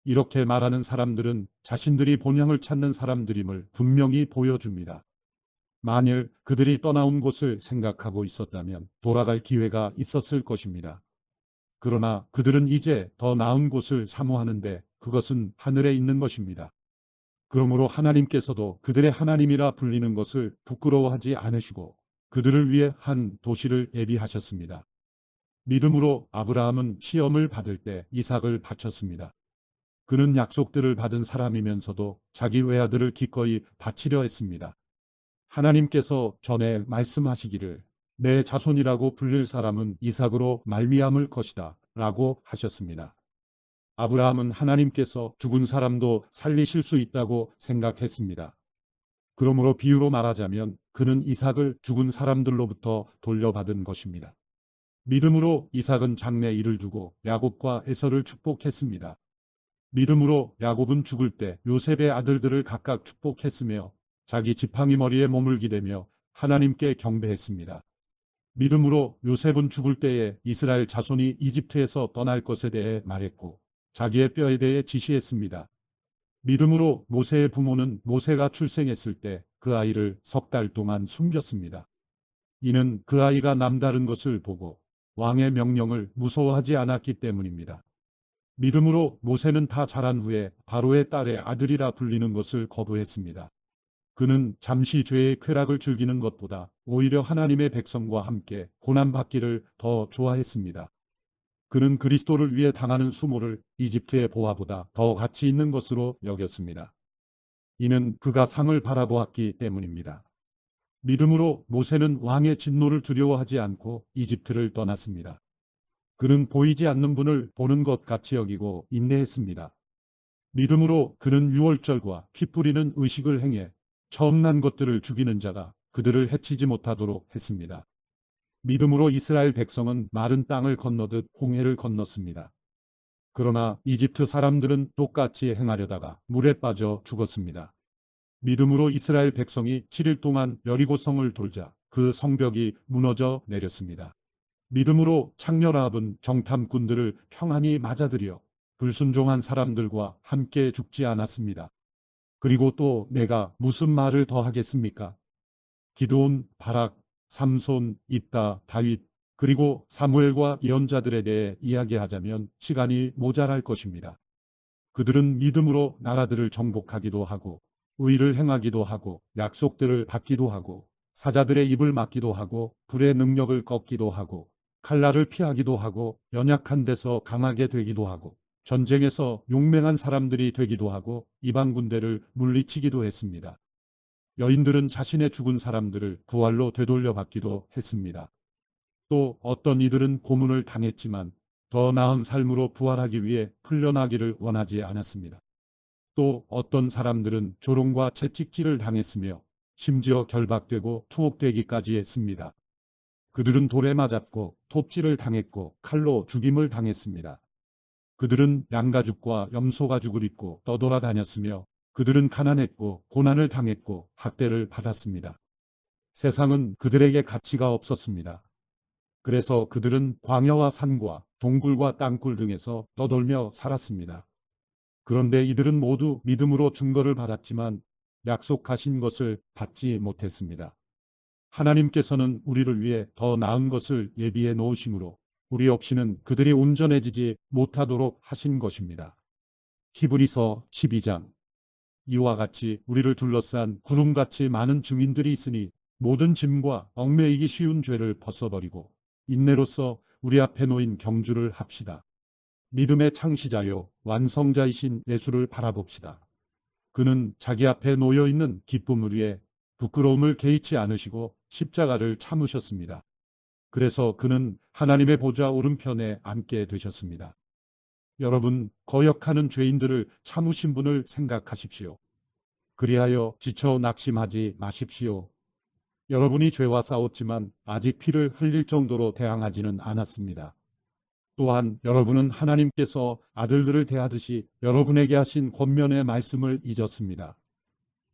A: 이렇게 말하는 사람들은 자신들이 본향을 찾는 사람들임을 분명히 보여줍니다. 만일 그들이 떠나온 곳을 생각하고 있었다면 돌아갈 기회가 있었을 것입니다. 그러나 그들은 이제 더 나은 곳을 사모하는데 그것은 하늘에 있는 것입니다. 그러므로 하나님께서도 그들의 하나님이라 불리는 것을 부끄러워하지 않으시고 그들을 위해 한 도시를 예비하셨습니다. 믿음으로 아브라함은 시험을 받을 때 이삭을 바쳤습니다. 그는 약속들을 받은 사람이면서도 자기 외아들을 기꺼이 바치려 했습니다. 하나님께서 전에 말씀하시기를 내 자손이라고 불릴 사람은 이삭으로 말미암을 것이다 라고 하셨습니다. 아브라함은 하나님께서 죽은 사람도 살리실 수 있다고 생각했습니다. 그러므로 비유로 말하자면 그는 이삭을 죽은 사람들로부터 돌려받은 것입니다. 믿음으로 이삭은 장래 일을 두고 야곱과 에서를 축복했습니다. 믿음으로 야곱은 죽을 때 요셉의 아들들을 각각 축복했으며 자기 지팡이 머리에 몸을 기대며 하나님께 경배했습니다. 믿음으로 요셉은 죽을 때에 이스라엘 자손이 이집트에서 떠날 것에 대해 말했고 자기의 뼈에 대해 지시했습니다. 믿음으로 모세의 부모는 모세가 출생했을 때 그 아이를 3달 동안 숨겼습니다. 이는 그 아이가 남다른 것을 보고 왕의 명령을 무서워하지 않았기 때문입니다. 믿음으로 모세는 다 자란 후에 바로의 딸의 아들이라 불리는 것을 거부했습니다. 그는 잠시 죄의 쾌락을 즐기는 것보다 오히려 하나님의 백성과 함께 고난받기를 더 좋아했습니다. 그는 그리스도를 위해 당하는 수모를 이집트의 보화보다 더 가치 있는 것으로 여겼습니다. 이는 그가 상을 바라보았기 때문입니다. 믿음으로 모세는 왕의 진노를 두려워하지 않고 이집트를 떠났습니다. 그는 보이지 않는 분을 보는 것 같이 여기고 인내했습니다. 믿음으로 그는 유월절과 피 뿌리는 의식을 행해 처음 난 것들을 죽이는 자가 그들을 해치지 못하도록 했습니다. 믿음으로 이스라엘 백성은 마른 땅을 건너듯 홍해를 건넜습니다. 그러나 이집트 사람들은 똑같이 행하려다가 물에 빠져 죽었습니다. 믿음으로 이스라엘 백성이 7일 동안 여리고성을 돌자 그 성벽이 무너져 내렸습니다. 믿음으로 창녀 라합은 정탐꾼들을 평안히 맞아들여 불순종한 사람들과 함께 죽지 않았습니다. 그리고 또 내가 무슨 말을 더 하겠습니까? 기드온, 바락, 삼손, 입다, 다윗, 그리고 사무엘과 예언자들에 대해 이야기하자면 시간이 모자랄 것입니다. 그들은 믿음으로 나라들을 정복하기도 하고 의를 행하기도 하고 약속들을 받기도 하고 사자들의 입을 막기도 하고 불의 능력을 꺾기도 하고 칼날을 피하기도 하고 연약한 데서 강하게 되기도 하고 전쟁에서 용맹한 사람들이 되기도 하고 이방 군대를 물리치기도 했습니다. 여인들은 자신의 죽은 사람들을 부활로 되돌려 받기도 했습니다. 또 어떤 이들은 고문을 당했지만 더 나은 삶으로 부활하기 위해 풀려나기를 원하지 않았습니다. 또 어떤 사람들은 조롱과 채찍질을 당했으며 심지어 결박되고 투옥되기까지 했습니다. 그들은 돌에 맞았고 톱질을 당했고 칼로 죽임을 당했습니다. 그들은 양가죽과 염소가죽을 입고 떠돌아다녔으며 그들은 가난했고 고난을 당했고 학대를 받았습니다. 세상은 그들에게 가치가 없었습니다. 그래서 그들은 광야와 산과 동굴과 땅굴 등에서 떠돌며 살았습니다. 그런데 이들은 모두 믿음으로 증거를 받았지만 약속하신 것을 받지 못했습니다. 하나님께서는 우리를 위해 더 나은 것을 예비해 놓으심으로 우리 없이는 그들이 온전해지지 못하도록 하신 것입니다. 히브리서 12장. 이와 같이 우리를 둘러싼 구름같이 많은 증인들이 있으니 모든 짐과 얽매이기 쉬운 죄를 벗어버리고 인내로써 우리 앞에 놓인 경주를 합시다. 믿음의 창시자요 완성자이신 예수를 바라봅시다. 그는 자기 앞에 놓여있는 기쁨을 위해 부끄러움을 개의치 않으시고 십자가를 참으셨습니다. 그래서 그는 하나님의 보좌 오른편에 앉게 되셨습니다. 여러분, 거역하는 죄인들을 참으신 분을 생각하십시오. 그리하여 지쳐 낙심하지 마십시오. 여러분이 죄와 싸웠지만 아직 피를 흘릴 정도로 대항하지는 않았습니다. 또한 여러분은 하나님께서 아들들을 대하듯이 여러분에게 하신 권면의 말씀을 잊었습니다.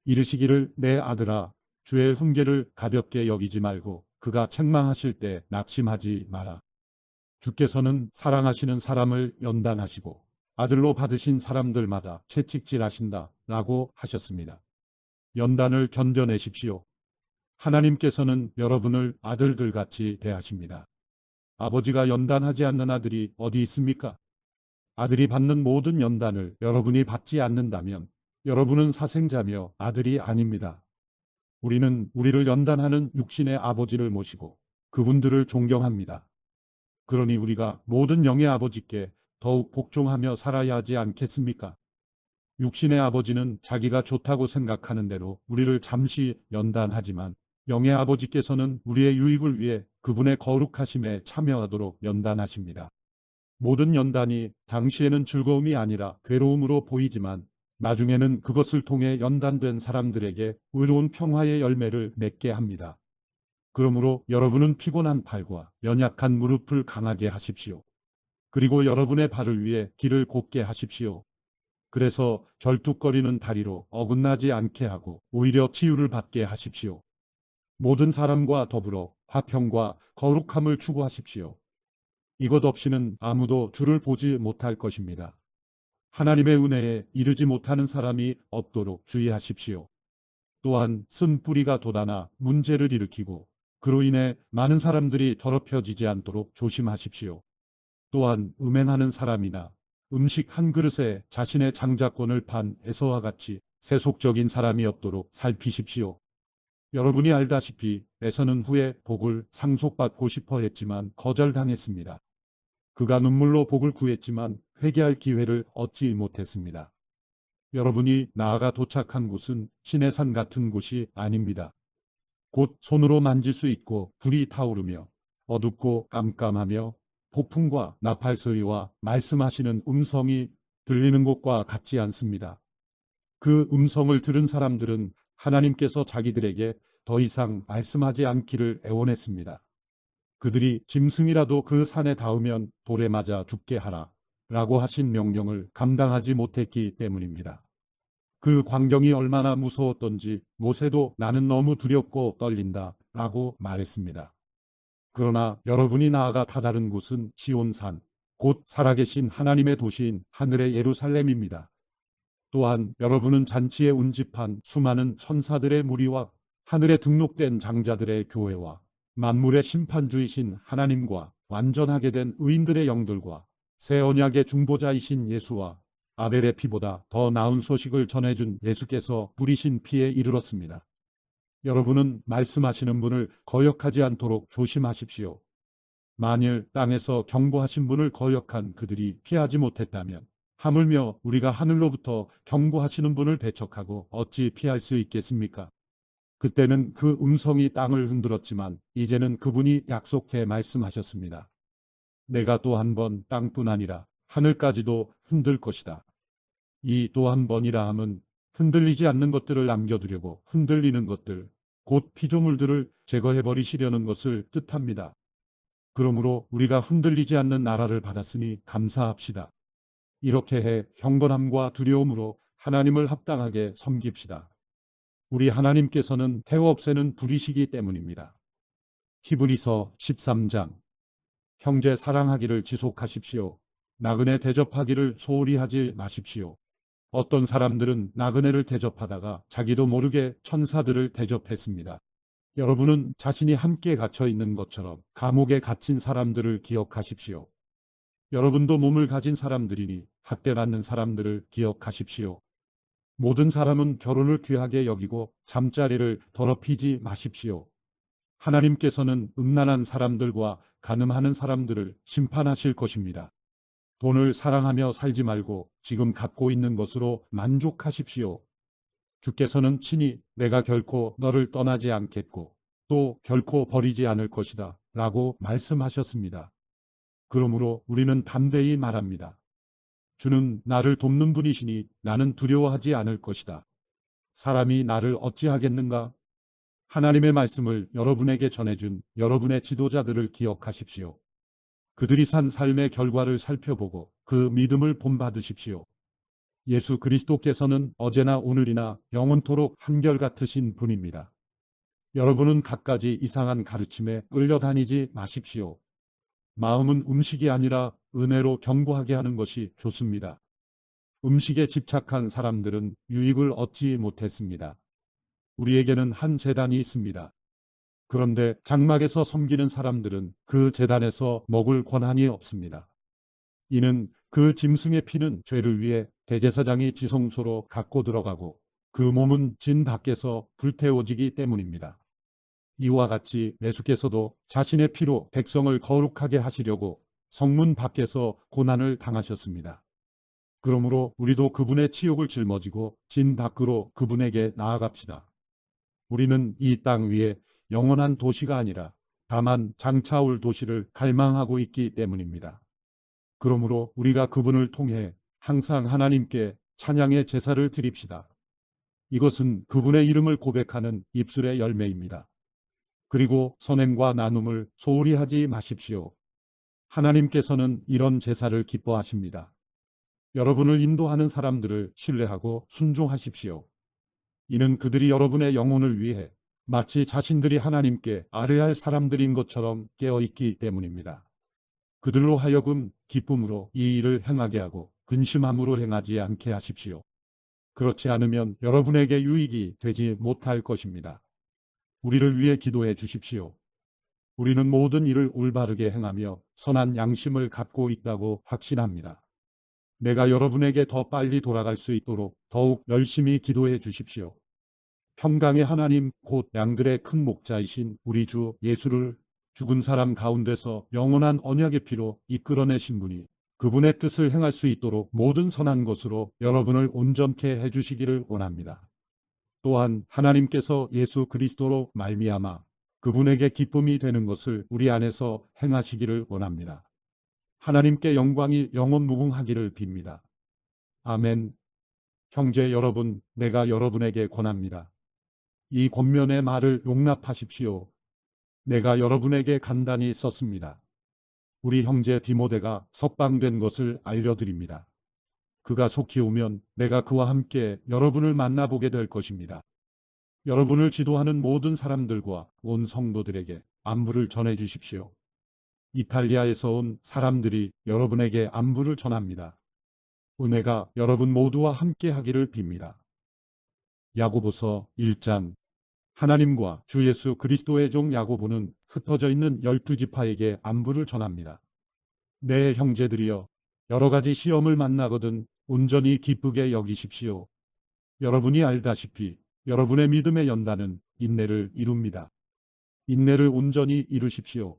A: 이르시기를 내 아들아 주의 훈계를 가볍게 여기지 말고 그가 책망하실 때 낙심하지 마라. 주께서는 사랑하시는 사람을 연단하시고 아들로 받으신 사람들마다 채찍질하신다 라고 하셨습니다. 연단을 견뎌내십시오. 하나님께서는 여러분을 아들들같이 대하십니다. 아버지가 연단하지 않는 아들이 어디 있습니까? 아들이 받는 모든 연단을 여러분이 받지 않는다면 여러분은 사생자며 아들이 아닙니다. 우리는 우리를 연단하는 육신의 아버지를 모시고 그분들을 존경합니다. 그러니 우리가 모든 영의 아버지께 더욱 복종하며 살아야 하지 않겠습니까? 육신의 아버지는 자기가 좋다고 생각하는 대로 우리를 잠시 연단하지만 영의 아버지께서는 우리의 유익을 위해 그분의 거룩하심에 참여하도록 연단하십니다. 모든 연단이 당시에는 즐거움이 아니라 괴로움으로 보이지만 나중에는 그것을 통해 연단된 사람들에게 의로운 평화의 열매를 맺게 합니다. 그러므로 여러분은 피곤한 팔과 연약한 무릎을 강하게 하십시오. 그리고 여러분의 발을 위해 길을 곱게 하십시오. 그래서 절뚝거리는 다리로 어긋나지 않게 하고 오히려 치유를 받게 하십시오. 모든 사람과 더불어 화평과 거룩함을 추구하십시오. 이것 없이는 아무도 주를 보지 못할 것입니다. 하나님의 은혜에 이르지 못하는 사람이 없도록 주의하십시오. 또한 쓴 뿌리가 돋아나 문제를 일으키고 그로 인해 많은 사람들이 더럽혀지지 않도록 조심하십시오. 또한 음행하는 사람이나 음식 한 그릇에 자신의 장자권을 판 에서와 같이 세속적인 사람이 없도록 살피십시오. 여러분이 알다시피 에서는 후에 복을 상속받고 싶어 했지만 거절당했습니다. 그가 눈물로 복을 구했지만 회개할 기회를 얻지 못했습니다. 여러분이 나아가 도착한 곳은 신의 산 같은 곳이 아닙니다. 곧 손으로 만질 수 있고 불이 타오르며 어둡고 깜깜하며 폭풍과 나팔 소리와 말씀하시는 음성이 들리는 곳과 같지 않습니다. 그 음성을 들은 사람들은 하나님께서 자기들에게 더 이상 말씀하지 않기를 애원했습니다. 그들이 짐승이라도 그 산에 닿으면 돌에 맞아 죽게 하라 라고 하신 명령을 감당하지 못했기 때문입니다. 그 광경이 얼마나 무서웠던지 모세도 나는 너무 두렵고 떨린다 라고 말했습니다. 그러나 여러분이 나아가 다다른 곳은 시온산, 곧 살아계신 하나님의 도시인 하늘의 예루살렘입니다. 또한 여러분은 잔치에 운집한 수많은 천사들의 무리와 하늘에 등록된 장자들의 교회와 만물의 심판주이신 하나님과 완전하게 된 의인들의 영들과 새 언약의 중보자이신 예수와 아벨의 피보다 더 나은 소식을 전해준 예수께서 뿌리신 피에 이르렀습니다. 여러분은 말씀하시는 분을 거역하지 않도록 조심하십시오. 만일 땅에서 경고하신 분을 거역한 그들이 피하지 못했다면 하물며 우리가 하늘로부터 경고하시는 분을 배척하고 어찌 피할 수 있겠습니까? 그때는 그 음성이 땅을 흔들었지만 이제는 그분이 약속해 말씀하셨습니다. 내가 또 한 번 땅뿐 아니라 하늘까지도 흔들 것이다. 이 또 한 번이라 함은 흔들리지 않는 것들을 남겨두려고 흔들리는 것들, 곧 피조물들을 제거해버리시려는 것을 뜻합니다. 그러므로 우리가 흔들리지 않는 나라를 받았으니 감사합시다. 이렇게 해 경건함과 두려움으로 하나님을 합당하게 섬깁시다. 우리 하나님께서는 태워 없애는 불이시기 때문입니다. 히브리서 13장. 형제 사랑하기를 지속하십시오. 나그네 대접하기를 소홀히 하지 마십시오. 어떤 사람들은 나그네를 대접하다가 자기도 모르게 천사들을 대접했습니다. 여러분은 자신이 함께 갇혀 있는 것처럼 감옥에 갇힌 사람들을 기억하십시오. 여러분도 몸을 가진 사람들이니 학대받는 사람들을 기억하십시오. 모든 사람은 결혼을 귀하게 여기고 잠자리를 더럽히지 마십시오. 하나님께서는 음란한 사람들과 간음하는 사람들을 심판하실 것입니다. 돈을 사랑하며 살지 말고 지금 갖고 있는 것으로 만족하십시오. 주께서는 친히 내가 결코 너를 떠나지 않겠고 또 결코 버리지 않을 것이다 라고 말씀하셨습니다. 그러므로 우리는 담대히 말합니다. 주는 나를 돕는 분이시니 나는 두려워하지 않을 것이다. 사람이 나를 어찌하겠는가? 하나님의 말씀을 여러분에게 전해준 여러분의 지도자들을 기억하십시오. 그들이 산 삶의 결과를 살펴보고 그 믿음을 본받으십시오. 예수 그리스도께서는 어제나 오늘이나 영원토록 한결같으신 분입니다. 여러분은 갖가지 이상한 가르침에 끌려다니지 마십시오. 마음은 음식이 아니라 은혜로 경고하게 하는 것이 좋습니다. 음식에 집착한 사람들은 유익을 얻지 못했습니다. 우리에게는 한 제단이 있습니다. 그런데 장막에서 섬기는 사람들은 그 제단에서 먹을 권한이 없습니다. 이는 그 짐승의 피는 죄를 위해 대제사장이 지성소로 갖고 들어가고 그 몸은 진 밖에서 불태워지기 때문입니다. 이와 같이 예수께서도 자신의 피로 백성을 거룩하게 하시려고 성문 밖에서 고난을 당하셨습니다. 그러므로 우리도 그분의 치욕을 짊어지고 진 밖으로 그분에게 나아갑시다. 우리는 이 땅 위에 영원한 도시가 아니라 다만 장차 올 도시를 갈망하고 있기 때문입니다. 그러므로 우리가 그분을 통해 항상 하나님께 찬양의 제사를 드립시다. 이것은 그분의 이름을 고백하는 입술의 열매입니다. 그리고 선행과 나눔을 소홀히 하지 마십시오. 하나님께서는 이런 제사를 기뻐하십니다. 여러분을 인도하는 사람들을 신뢰하고 순종하십시오. 이는 그들이 여러분의 영혼을 위해 마치 자신들이 하나님께 아뢰할 사람들인 것처럼 깨어있기 때문입니다. 그들로 하여금 기쁨으로 이 일을 행하게 하고 근심함으로 행하지 않게 하십시오. 그렇지 않으면 여러분에게 유익이 되지 못할 것입니다. 우리를 위해 기도해 주십시오. 우리는 모든 일을 올바르게 행하며 선한 양심을 갖고 있다고 확신합니다. 내가 여러분에게 더 빨리 돌아갈 수 있도록 더욱 열심히 기도해 주십시오. 평강의 하나님 곧 양들의 큰 목자이신 우리 주 예수를 죽은 사람 가운데서 영원한 언약의 피로 이끌어내신 분이 그분의 뜻을 행할 수 있도록 모든 선한 것으로 여러분을 온전케 해주시기를 원합니다. 또한 하나님께서 예수 그리스도로 말미암아 그분에게 기쁨이 되는 것을 우리 안에서 행하시기를 원합니다. 하나님께 영광이 영원 무궁하기를 빕니다. 아멘. 형제 여러분, 내가 여러분에게 권합니다. 이 권면의 말을 용납하십시오. 내가 여러분에게 간단히 썼습니다. 우리 형제 디모데가 석방된 것을 알려드립니다. 그가 속히 오면 내가 그와 함께 여러분을 만나보게 될 것입니다. 여러분을 지도하는 모든 사람들과 온 성도들에게 안부를 전해 주십시오. 이탈리아에서 온 사람들이 여러분에게 안부를 전합니다. 은혜가 여러분 모두와 함께 하기를 빕니다. 야고보서 1장. 하나님과 주 예수 그리스도의 종 야고보는 흩어져 있는 12지파에게 안부를 전합니다. 내 형제들이여, 여러 가지 시험을 만나거든 온전히 기쁘게 여기십시오. 여러분이 알다시피 여러분의 믿음의 연단은 인내를 이룹니다. 인내를 온전히 이루십시오.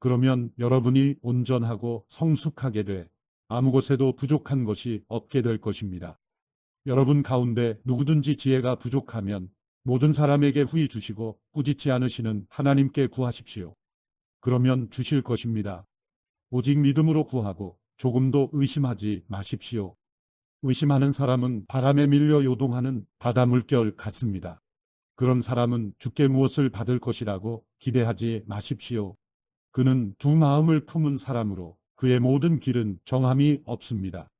A: 그러면 여러분이 온전하고 성숙하게 돼 아무 곳에도 부족한 것이 없게 될 것입니다. 여러분 가운데 누구든지 지혜가 부족하면 모든 사람에게 후히 주시고 꾸짖지 않으시는 하나님께 구하십시오. 그러면 주실 것입니다. 오직 믿음으로 구하고 조금도 의심하지 마십시오. 의심하는 사람은 바람에 밀려 요동하는 바다 물결 같습니다. 그런 사람은 주께 무엇을 받을 것이라고 기대하지 마십시오. 그는 두 마음을 품은 사람으로 그의 모든 길은 정함이 없습니다.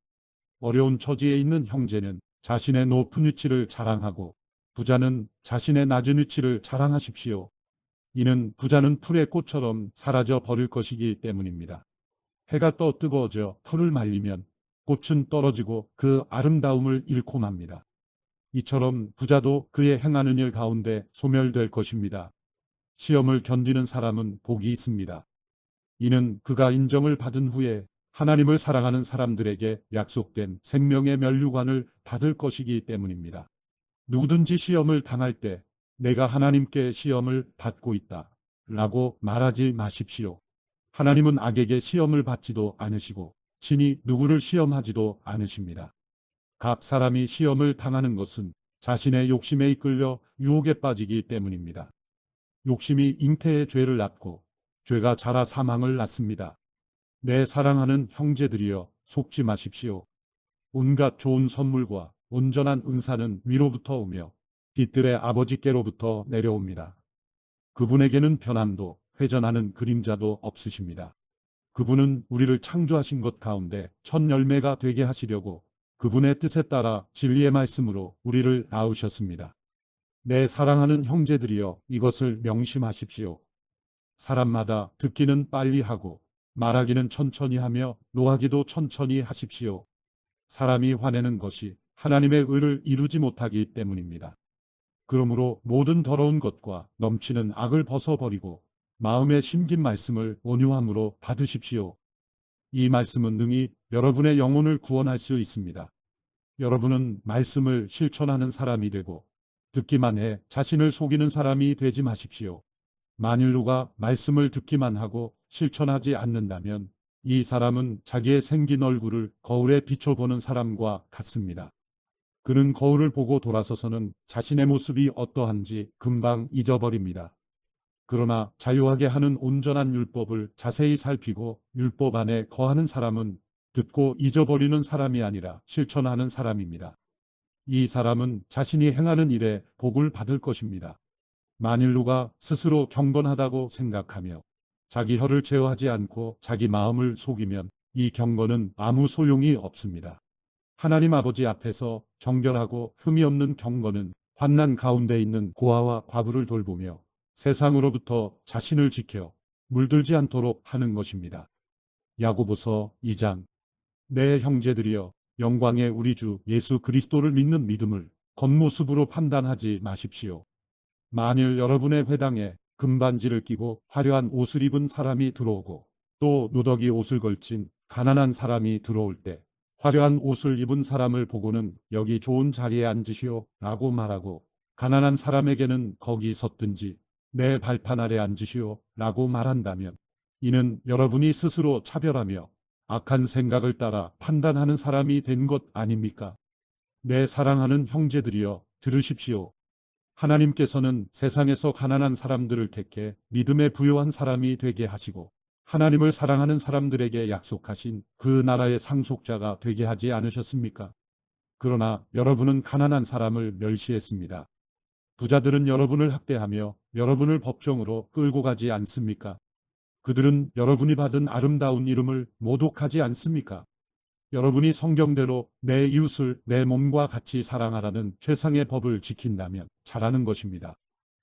A: 어려운 처지에 있는 형제는 자신의 높은 위치를 자랑하고 부자는 자신의 낮은 위치를 자랑하십시오. 이는 부자는 풀의 꽃처럼 사라져 버릴 것이기 때문입니다. 해가 떠 뜨거워져 풀을 말리면 꽃은 떨어지고 그 아름다움을 잃고 맙니다. 이처럼 부자도 그의 행하는 일 가운데 소멸될 것입니다. 시험을 견디는 사람은 복이 있습니다. 이는 그가 인정을 받은 후에 하나님을 사랑하는 사람들에게 약속된 생명의 면류관을 받을 것이기 때문입니다. 누구든지 시험을 당할 때 내가 하나님께 시험을 받고 있다 라고 말하지 마십시오. 하나님은 악에게 시험을 받지도 않으시고 친히 누구를 시험하지도 않으십니다. 각 사람이 시험을 당하는 것은 자신의 욕심에 이끌려 유혹에 빠지기 때문입니다. 욕심이 잉태의 죄를 낳고 죄가 자라 사망을 낳습니다. 내 사랑하는 형제들이여, 속지 마십시오. 온갖 좋은 선물과 온전한 은사는 위로부터 오며 빛들의 아버지께로부터 내려옵니다. 그분에게는 변함도 회전하는 그림자도 없으십니다. 그분은 우리를 창조하신 것 가운데 첫 열매가 되게 하시려고 그분의 뜻에 따라 진리의 말씀으로 우리를 낳으셨습니다. 내 사랑하는 형제들이여, 이것을 명심하십시오. 사람마다 듣기는 빨리 하고 말하기는 천천히 하며 노하기도 천천히 하십시오. 사람이 화내는 것이 하나님의 의를 이루지 못하기 때문입니다. 그러므로 모든 더러운 것과 넘치는 악을 벗어버리고 마음에 심긴 말씀을 온유함으로 받으십시오. 이 말씀은 능히 여러분의 영혼을 구원할 수 있습니다. 여러분은 말씀을 실천하는 사람이 되고 듣기만 해 자신을 속이는 사람이 되지 마십시오. 만일 누가 말씀을 듣기만 하고 실천하지 않는다면 이 사람은 자기의 생긴 얼굴을 거울에 비춰보는 사람과 같습니다. 그는 거울을 보고 돌아서서는 자신의 모습이 어떠한지 금방 잊어버립니다. 그러나 자유하게 하는 온전한 율법을 자세히 살피고 율법 안에 거하는 사람은 듣고 잊어버리는 사람이 아니라 실천하는 사람입니다. 이 사람은 자신이 행하는 일에 복을 받을 것입니다. 만일 누가 스스로 경건하다고 생각하며 자기 혀를 제어하지 않고 자기 마음을 속이면 이 경건은 아무 소용이 없습니다. 하나님 아버지 앞에서 정결하고 흠이 없는 경건은 환난 가운데 있는 고아와 과부를 돌보며 세상으로부터 자신을 지켜 물들지 않도록 하는 것입니다. 야고보서 2장. 내 형제들이여, 영광의 우리 주 예수 그리스도를 믿는 믿음을 겉모습으로 판단하지 마십시오. 만일 여러분의 회당에 금반지를 끼고 화려한 옷을 입은 사람이 들어오고 또 누더기 옷을 걸친 가난한 사람이 들어올 때 화려한 옷을 입은 사람을 보고는 여기 좋은 자리에 앉으시오 라고 말하고 가난한 사람에게는 거기 섰든지 내 발판 아래 앉으시오 라고 말한다면 이는 여러분이 스스로 차별하며 악한 생각을 따라 판단하는 사람이 된 것 아닙니까? 내 사랑하는 형제들이여, 들으십시오. 하나님께서는 세상에서 가난한 사람들을 택해 믿음에 부요한 사람이 되게 하시고 하나님을 사랑하는 사람들에게 약속하신 그 나라의 상속자가 되게 하지 않으셨습니까? 그러나 여러분은 가난한 사람을 멸시했습니다. 부자들은 여러분을 학대하며 여러분을 법정으로 끌고 가지 않습니까? 그들은 여러분이 받은 아름다운 이름을 모독하지 않습니까? 여러분이 성경대로 내 이웃을 내 몸과 같이 사랑하라는 최상의 법을 지킨다면 잘하는 것입니다.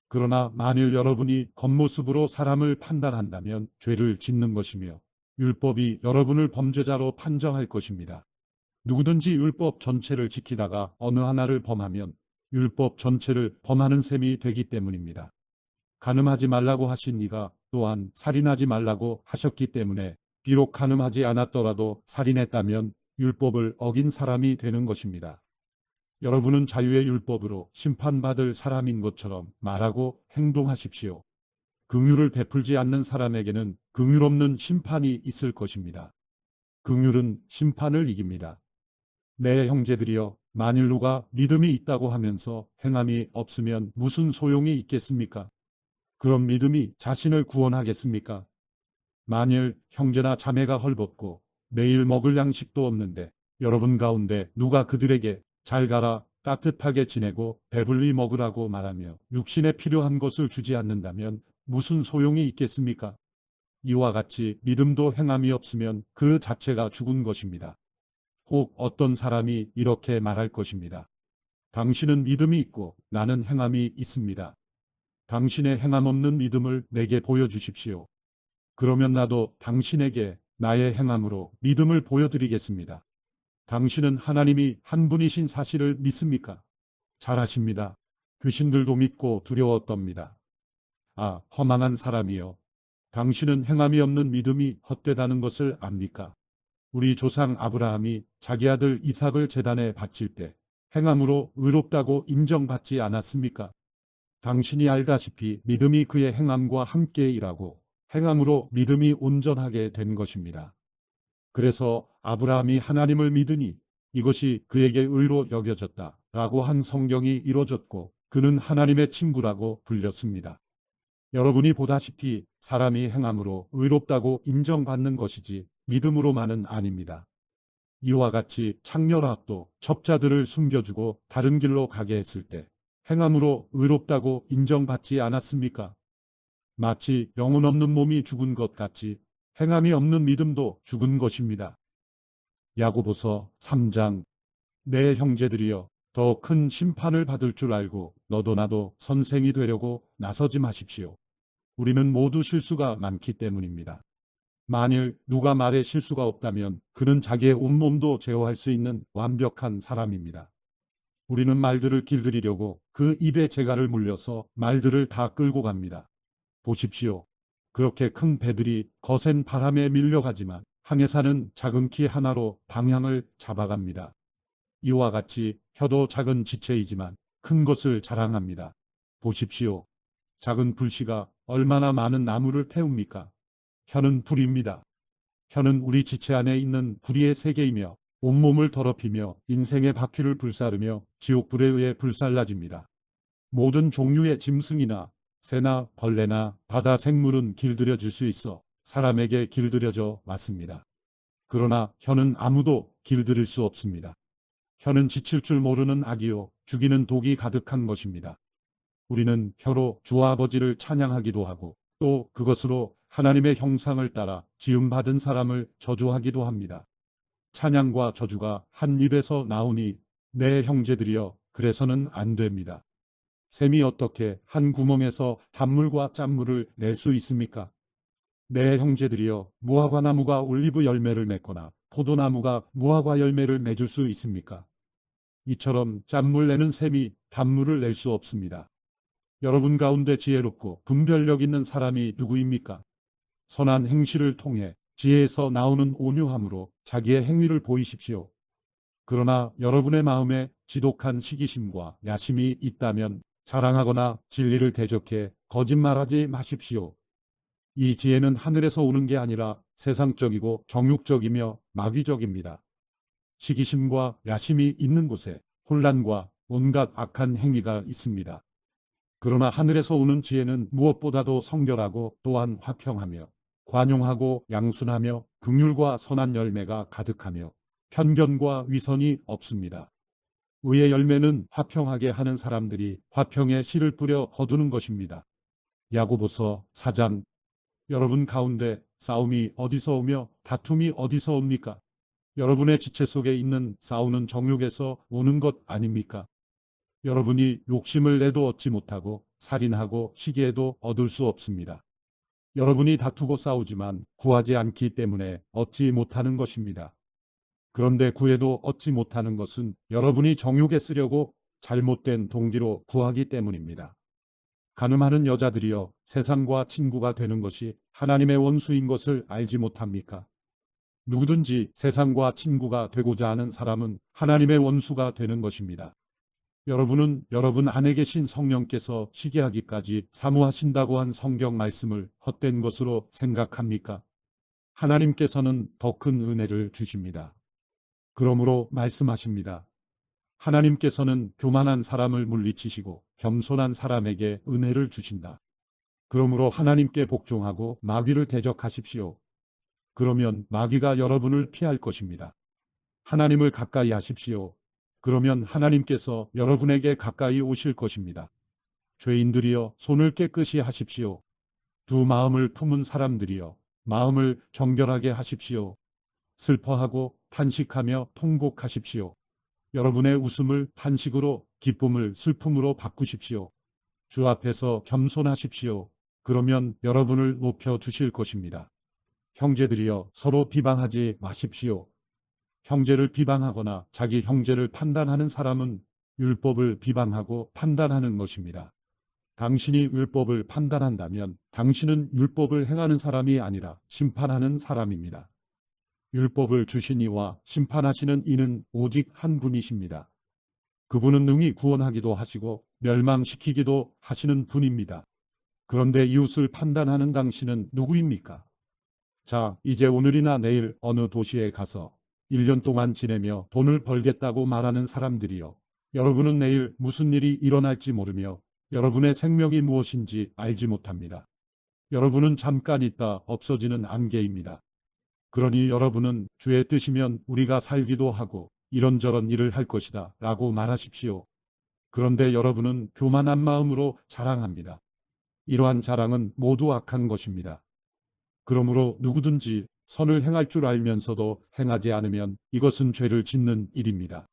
A: 그러나 만일 여러분이 겉모습으로 사람을 판단한다면 죄를 짓는 것이며 율법이 여러분을 범죄자로 판정할 것입니다. 누구든지 율법 전체를 지키다가 어느 하나를 범하면 율법 전체를 범하는 셈이 되기 때문입니다. 간음하지 말라고 하신 이가 또한 살인하지 말라고 하셨기 때문에 비록 간음하지 않았더라도 살인했다면 율법을 어긴 사람이 되는 것입니다. 여러분은 자유의 율법으로 심판받을 사람인 것처럼 말하고 행동하십시오. 긍휼을 베풀지 않는 사람에게는 긍휼 없는 심판이 있을 것입니다. 긍휼은 심판을 이깁니다. 내 형제들이여, 만일 누가 믿음이 있다고 하면서 행함이 없으면 무슨 소용이 있겠습니까? 그런 믿음이 자신을 구원하겠습니까? 만일 형제나 자매가 헐벗고 매일 먹을 양식도 없는데 여러분 가운데 누가 그들에게 잘 가라, 따뜻하게 지내고 배불리 먹으라고 말하며 육신에 필요한 것을 주지 않는다면 무슨 소용이 있겠습니까? 이와 같이 믿음도 행함이 없으면 그 자체가 죽은 것입니다. 혹 어떤 사람이 이렇게 말할 것입니다. 당신은 믿음이 있고 나는 행함이 있습니다. 당신의 행함 없는 믿음을 내게 보여주십시오. 그러면 나도 당신에게 나의 행함으로 믿음을 보여드리겠습니다. 당신은 하나님이 한 분이신 사실을 믿습니까? 잘하십니다. 귀신들도 믿고 두려웠답니다. 아, 허망한 사람이여. 당신은 행함이 없는 믿음이 헛되다는 것을 압니까? 우리 조상 아브라함이 자기 아들 이삭을 제단에 바칠 때 행함으로 의롭다고 인정받지 않았습니까? 당신이 알다시피 믿음이 그의 행함과 함께 일하고 행함으로 믿음이 온전하게 된 것입니다. 그래서 아브라함이 하나님을 믿으니 이것이 그에게 의로 여겨졌다 라고 한 성경이 이루어졌고 그는 하나님의 친구라고 불렸습니다. 여러분이 보다시피 사람이 행함으로 의롭다고 인정받는 것이지 믿음으로만은 아닙니다. 이와 같이 창녀라합도 첩자들을 숨겨주고 다른 길로 가게 했을 때 행함으로 의롭다고 인정받지 않았습니까? 마치 영혼 없는 몸이 죽은 것 같이 행함이 없는 믿음도 죽은 것입니다. 야고보서 3장. 내 형제들이여, 더 큰 심판을 받을 줄 알고 너도 나도 선생이 되려고 나서지 마십시오. 우리는 모두 실수가 많기 때문입니다. 만일 누가 말에 실수가 없다면 그는 자기의 온몸도 제어할 수 있는 완벽한 사람입니다. 우리는 말들을 길들이려고 그 입에 재갈을 물려서 말들을 다 끌고 갑니다. 보십시오. 그렇게 큰 배들이 거센 바람에 밀려가지만 항해 사는 작은 키 하나로 방향을 잡아갑니다. 이와 같이 혀도 작은 지체이지만 큰 것을 자랑합니다. 보십시오. 작은 불씨가 얼마나 많은 나무를 태웁니까? 혀는 불입니다. 혀는 우리 지체 안에 있는 불의의 세계이며 온몸을 더럽히며 인생의 바퀴를 불사르며 지옥불에 의해 불살라집니다. 모든 종류의 짐승이나 새나 벌레나 바다 생물은 길들여질 수 있어 사람에게 길들여져 왔습니다. 그러나 혀는 아무도 길들일 수 없습니다. 혀는 지칠 줄 모르는 악이요 죽이는 독이 가득한 것입니다. 우리는 혀로 주와 아버지를 찬양하기도 하고 또 그것으로 하나님의 형상을 따라 지음받은 사람을 저주하기도 합니다. 찬양과 저주가 한 입에서 나오니 내 형제들이여 그래서는 안 됩니다. 샘이 어떻게 한 구멍에서 단물과 짠물을 낼 수 있습니까? 내 형제들이여 무화과 나무가 올리브 열매를 맺거나 포도나무가 무화과 열매를 맺을 수 있습니까? 이처럼 짠물 내는 샘이 단물을 낼 수 없습니다. 여러분 가운데 지혜롭고 분별력 있는 사람이 누구입니까? 선한 행실을 통해 지혜에서 나오는 온유함으로 자기의 행위를 보이십시오. 그러나 여러분의 마음에 지독한 시기심과 야심이 있다면 자랑하거나 진리를 대적해 거짓말하지 마십시오. 이 지혜는 하늘에서 오는 게 아니라 세상적이고 정욕적이며 마귀적입니다. 시기심과 야심이 있는 곳에 혼란과 온갖 악한 행위가 있습니다. 그러나 하늘에서 오는 지혜는 무엇보다도 성결하고 또한 화평하며 관용하고 양순하며 긍휼과 선한 열매가 가득하며 편견과 위선이 없습니다. 의의 열매는 화평하게 하는 사람들이 화평의 씨를 뿌려 거두는 것입니다. 야고보서 4장. 여러분 가운데 싸움이 어디서 오며 다툼이 어디서 옵니까? 여러분의 지체 속에 있는 싸우는 정욕에서 오는 것 아닙니까? 여러분이 욕심을 내도 얻지 못하고 살인하고 시기에도 얻을 수 없습니다. 여러분이 다투고 싸우지만 구하지 않기 때문에 얻지 못하는 것입니다. 그런데 구해도 얻지 못하는 것은 여러분이 정욕에 쓰려고 잘못된 동기로 구하기 때문입니다. 간음하는 여자들이여 세상과 친구가 되는 것이 하나님의 원수인 것을 알지 못합니까? 누구든지 세상과 친구가 되고자 하는 사람은 하나님의 원수가 되는 것입니다. 여러분은 여러분 안에 계신 성령께서 시기하기까지 사모하신다고 한 성경 말씀을 헛된 것으로 생각합니까? 하나님께서는 더 큰 은혜를 주십니다. 그러므로 말씀하십니다. 하나님께서는 교만한 사람을 물리치시고 겸손한 사람에게 은혜를 주신다. 그러므로 하나님께 복종하고 마귀를 대적하십시오. 그러면 마귀가 여러분을 피할 것입니다. 하나님을 가까이 하십시오. 그러면 하나님께서 여러분에게 가까이 오실 것입니다. 죄인들이여 손을 깨끗이 하십시오. 두 마음을 품은 사람들이여 마음을 정결하게 하십시오. 슬퍼하고 탄식하며 통곡하십시오. 여러분의 웃음을 탄식으로 기쁨을 슬픔으로 바꾸십시오. 주 앞에서 겸손하십시오. 그러면 여러분을 높여 주실 것입니다. 형제들이여 서로 비방하지 마십시오. 형제를 비방하거나 자기 형제를 판단하는 사람은 율법을 비방하고 판단하는 것입니다. 당신이 율법을 판단한다면 당신은 율법을 행하는 사람이 아니라 심판하는 사람입니다. 율법을 주신 이와 심판하시는 이는 오직 한 분이십니다. 그분은 능히 구원하기도 하시고 멸망시키기도 하시는 분입니다. 그런데 이웃을 판단하는 당신은 누구입니까? 자, 이제 오늘이나 내일 어느 도시에 가서 1년 동안 지내며 돈을 벌겠다고 말하는 사람들이여, 여러분은 내일 무슨 일이 일어날지 모르며 여러분의 생명이 무엇인지 알지 못합니다. 여러분은 잠깐 있다 없어지는 안개입니다. 그러니 여러분은 주의 뜻이면 우리가 살기도 하고 이런저런 일을 할 것이다 라고 말하십시오. 그런데 여러분은 교만한 마음으로 자랑합니다. 이러한 자랑은 모두 악한 것입니다. 그러므로 누구든지 선을 행할 줄 알면서도 행하지 않으면 이것은 죄를 짓는 일입니다.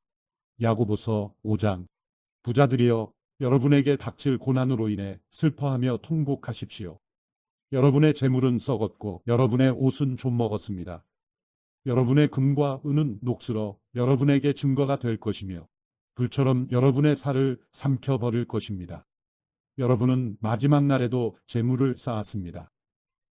A: 야고보서 5장. 부자들이여 여러분에게 닥칠 고난으로 인해 슬퍼하며 통곡하십시오. 여러분의 재물은 썩었고 여러분의 옷은 좀 먹었습니다. 여러분의 금과 은은 녹슬어 여러분에게 증거가 될 것이며 불처럼 여러분의 살을 삼켜버릴 것입니다. 여러분은 마지막 날에도 재물을 쌓았습니다.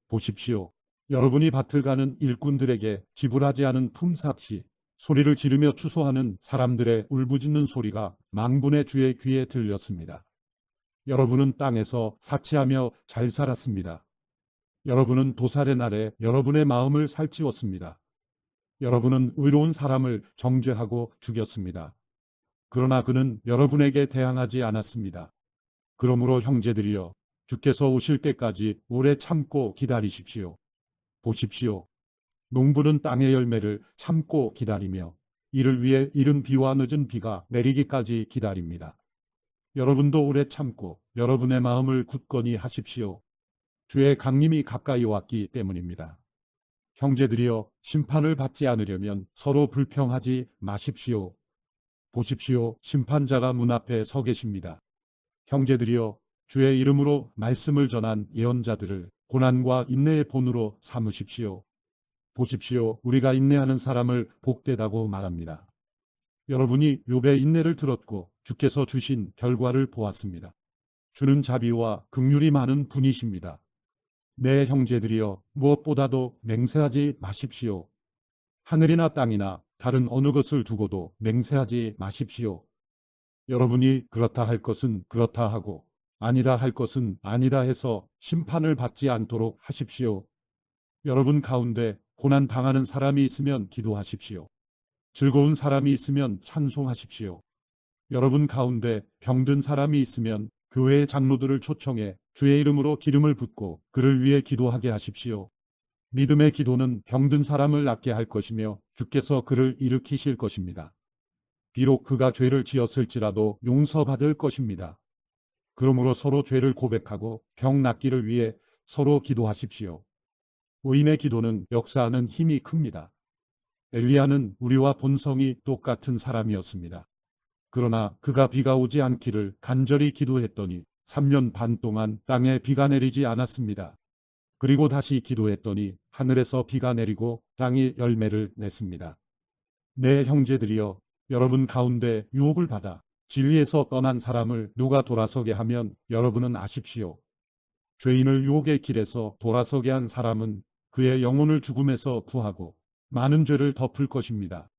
A: 보십시오. 여러분이 밭을 가는 일꾼들에게 지불하지 않은 품삯이 소리를 지르며 추소하는 사람들의 울부짖는 소리가 망군의 주의 귀에 들렸습니다. 여러분은 땅에서 사치하며 잘 살았습니다. 여러분은 도살의 날에 여러분의 마음을 살찌웠습니다. 여러분은 의로운 사람을 정죄하고 죽였습니다. 그러나 그는 여러분에게 대항하지 않았습니다. 그러므로 형제들이여, 주께서 오실 때까지 오래 참고 기다리십시오. 보십시오. 농부는 땅의 열매를 참고 기다리며 이를 위해 이른 비와 늦은 비가 내리기까지 기다립니다. 여러분도 오래 참고 여러분의 마음을 굳건히 하십시오. 주의 강림이 가까이 왔기 때문입니다. 형제들이여, 심판을 받지 않으려면 서로 불평하지 마십시오. 보십시오. 심판자가 문 앞에 서 계십니다. 형제들이여, 주의 이름으로 말씀을 전한 예언자들을 고난과 인내의 본으로 삼으십시오. 보십시오. 우리가 인내하는 사람을 복되다고 말합니다. 여러분이 욥의 인내를 들었고 주께서 주신 결과를 보았습니다. 주는 자비와 긍휼이 많은 분이십니다. 내 형제들이여, 무엇보다도 맹세하지 마십시오. 하늘이나 땅이나 다른 어느 것을 두고도 맹세하지 마십시오. 여러분이 그렇다 할 것은 그렇다 하고 아니다 할 것은 아니다 해서 심판을 받지 않도록 하십시오. 여러분 가운데 고난 당하는 사람이 있으면 기도하십시오. 즐거운 사람이 있으면 찬송하십시오. 여러분 가운데 병든 사람이 있으면 교회의 장로들을 초청해 주의 이름으로 기름을 붓고 그를 위해 기도하게 하십시오. 믿음의 기도는 병든 사람을 낫게 할 것이며 주께서 그를 일으키실 것입니다. 비록 그가 죄를 지었을지라도 용서받을 것입니다. 그러므로 서로 죄를 고백하고 병 낫기를 위해 서로 기도하십시오. 의인의 기도는 역사하는 힘이 큽니다. 엘리야는 우리와 본성이 똑같은 사람이었습니다. 그러나 그가 비가 오지 않기를 간절히 기도했더니 3년 반 동안 땅에 비가 내리지 않았습니다. 그리고 다시 기도했더니 하늘에서 비가 내리고 땅이 열매를 냈습니다. 내 형제들이여, 여러분 가운데 유혹을 받아 진리에서 떠난 사람을 누가 돌아서게 하면 여러분은 아십시오. 죄인을 유혹의 길에서 돌아서게 한 사람은 그의 영혼을 죽음에서 구하고 많은 죄를 덮을 것입니다.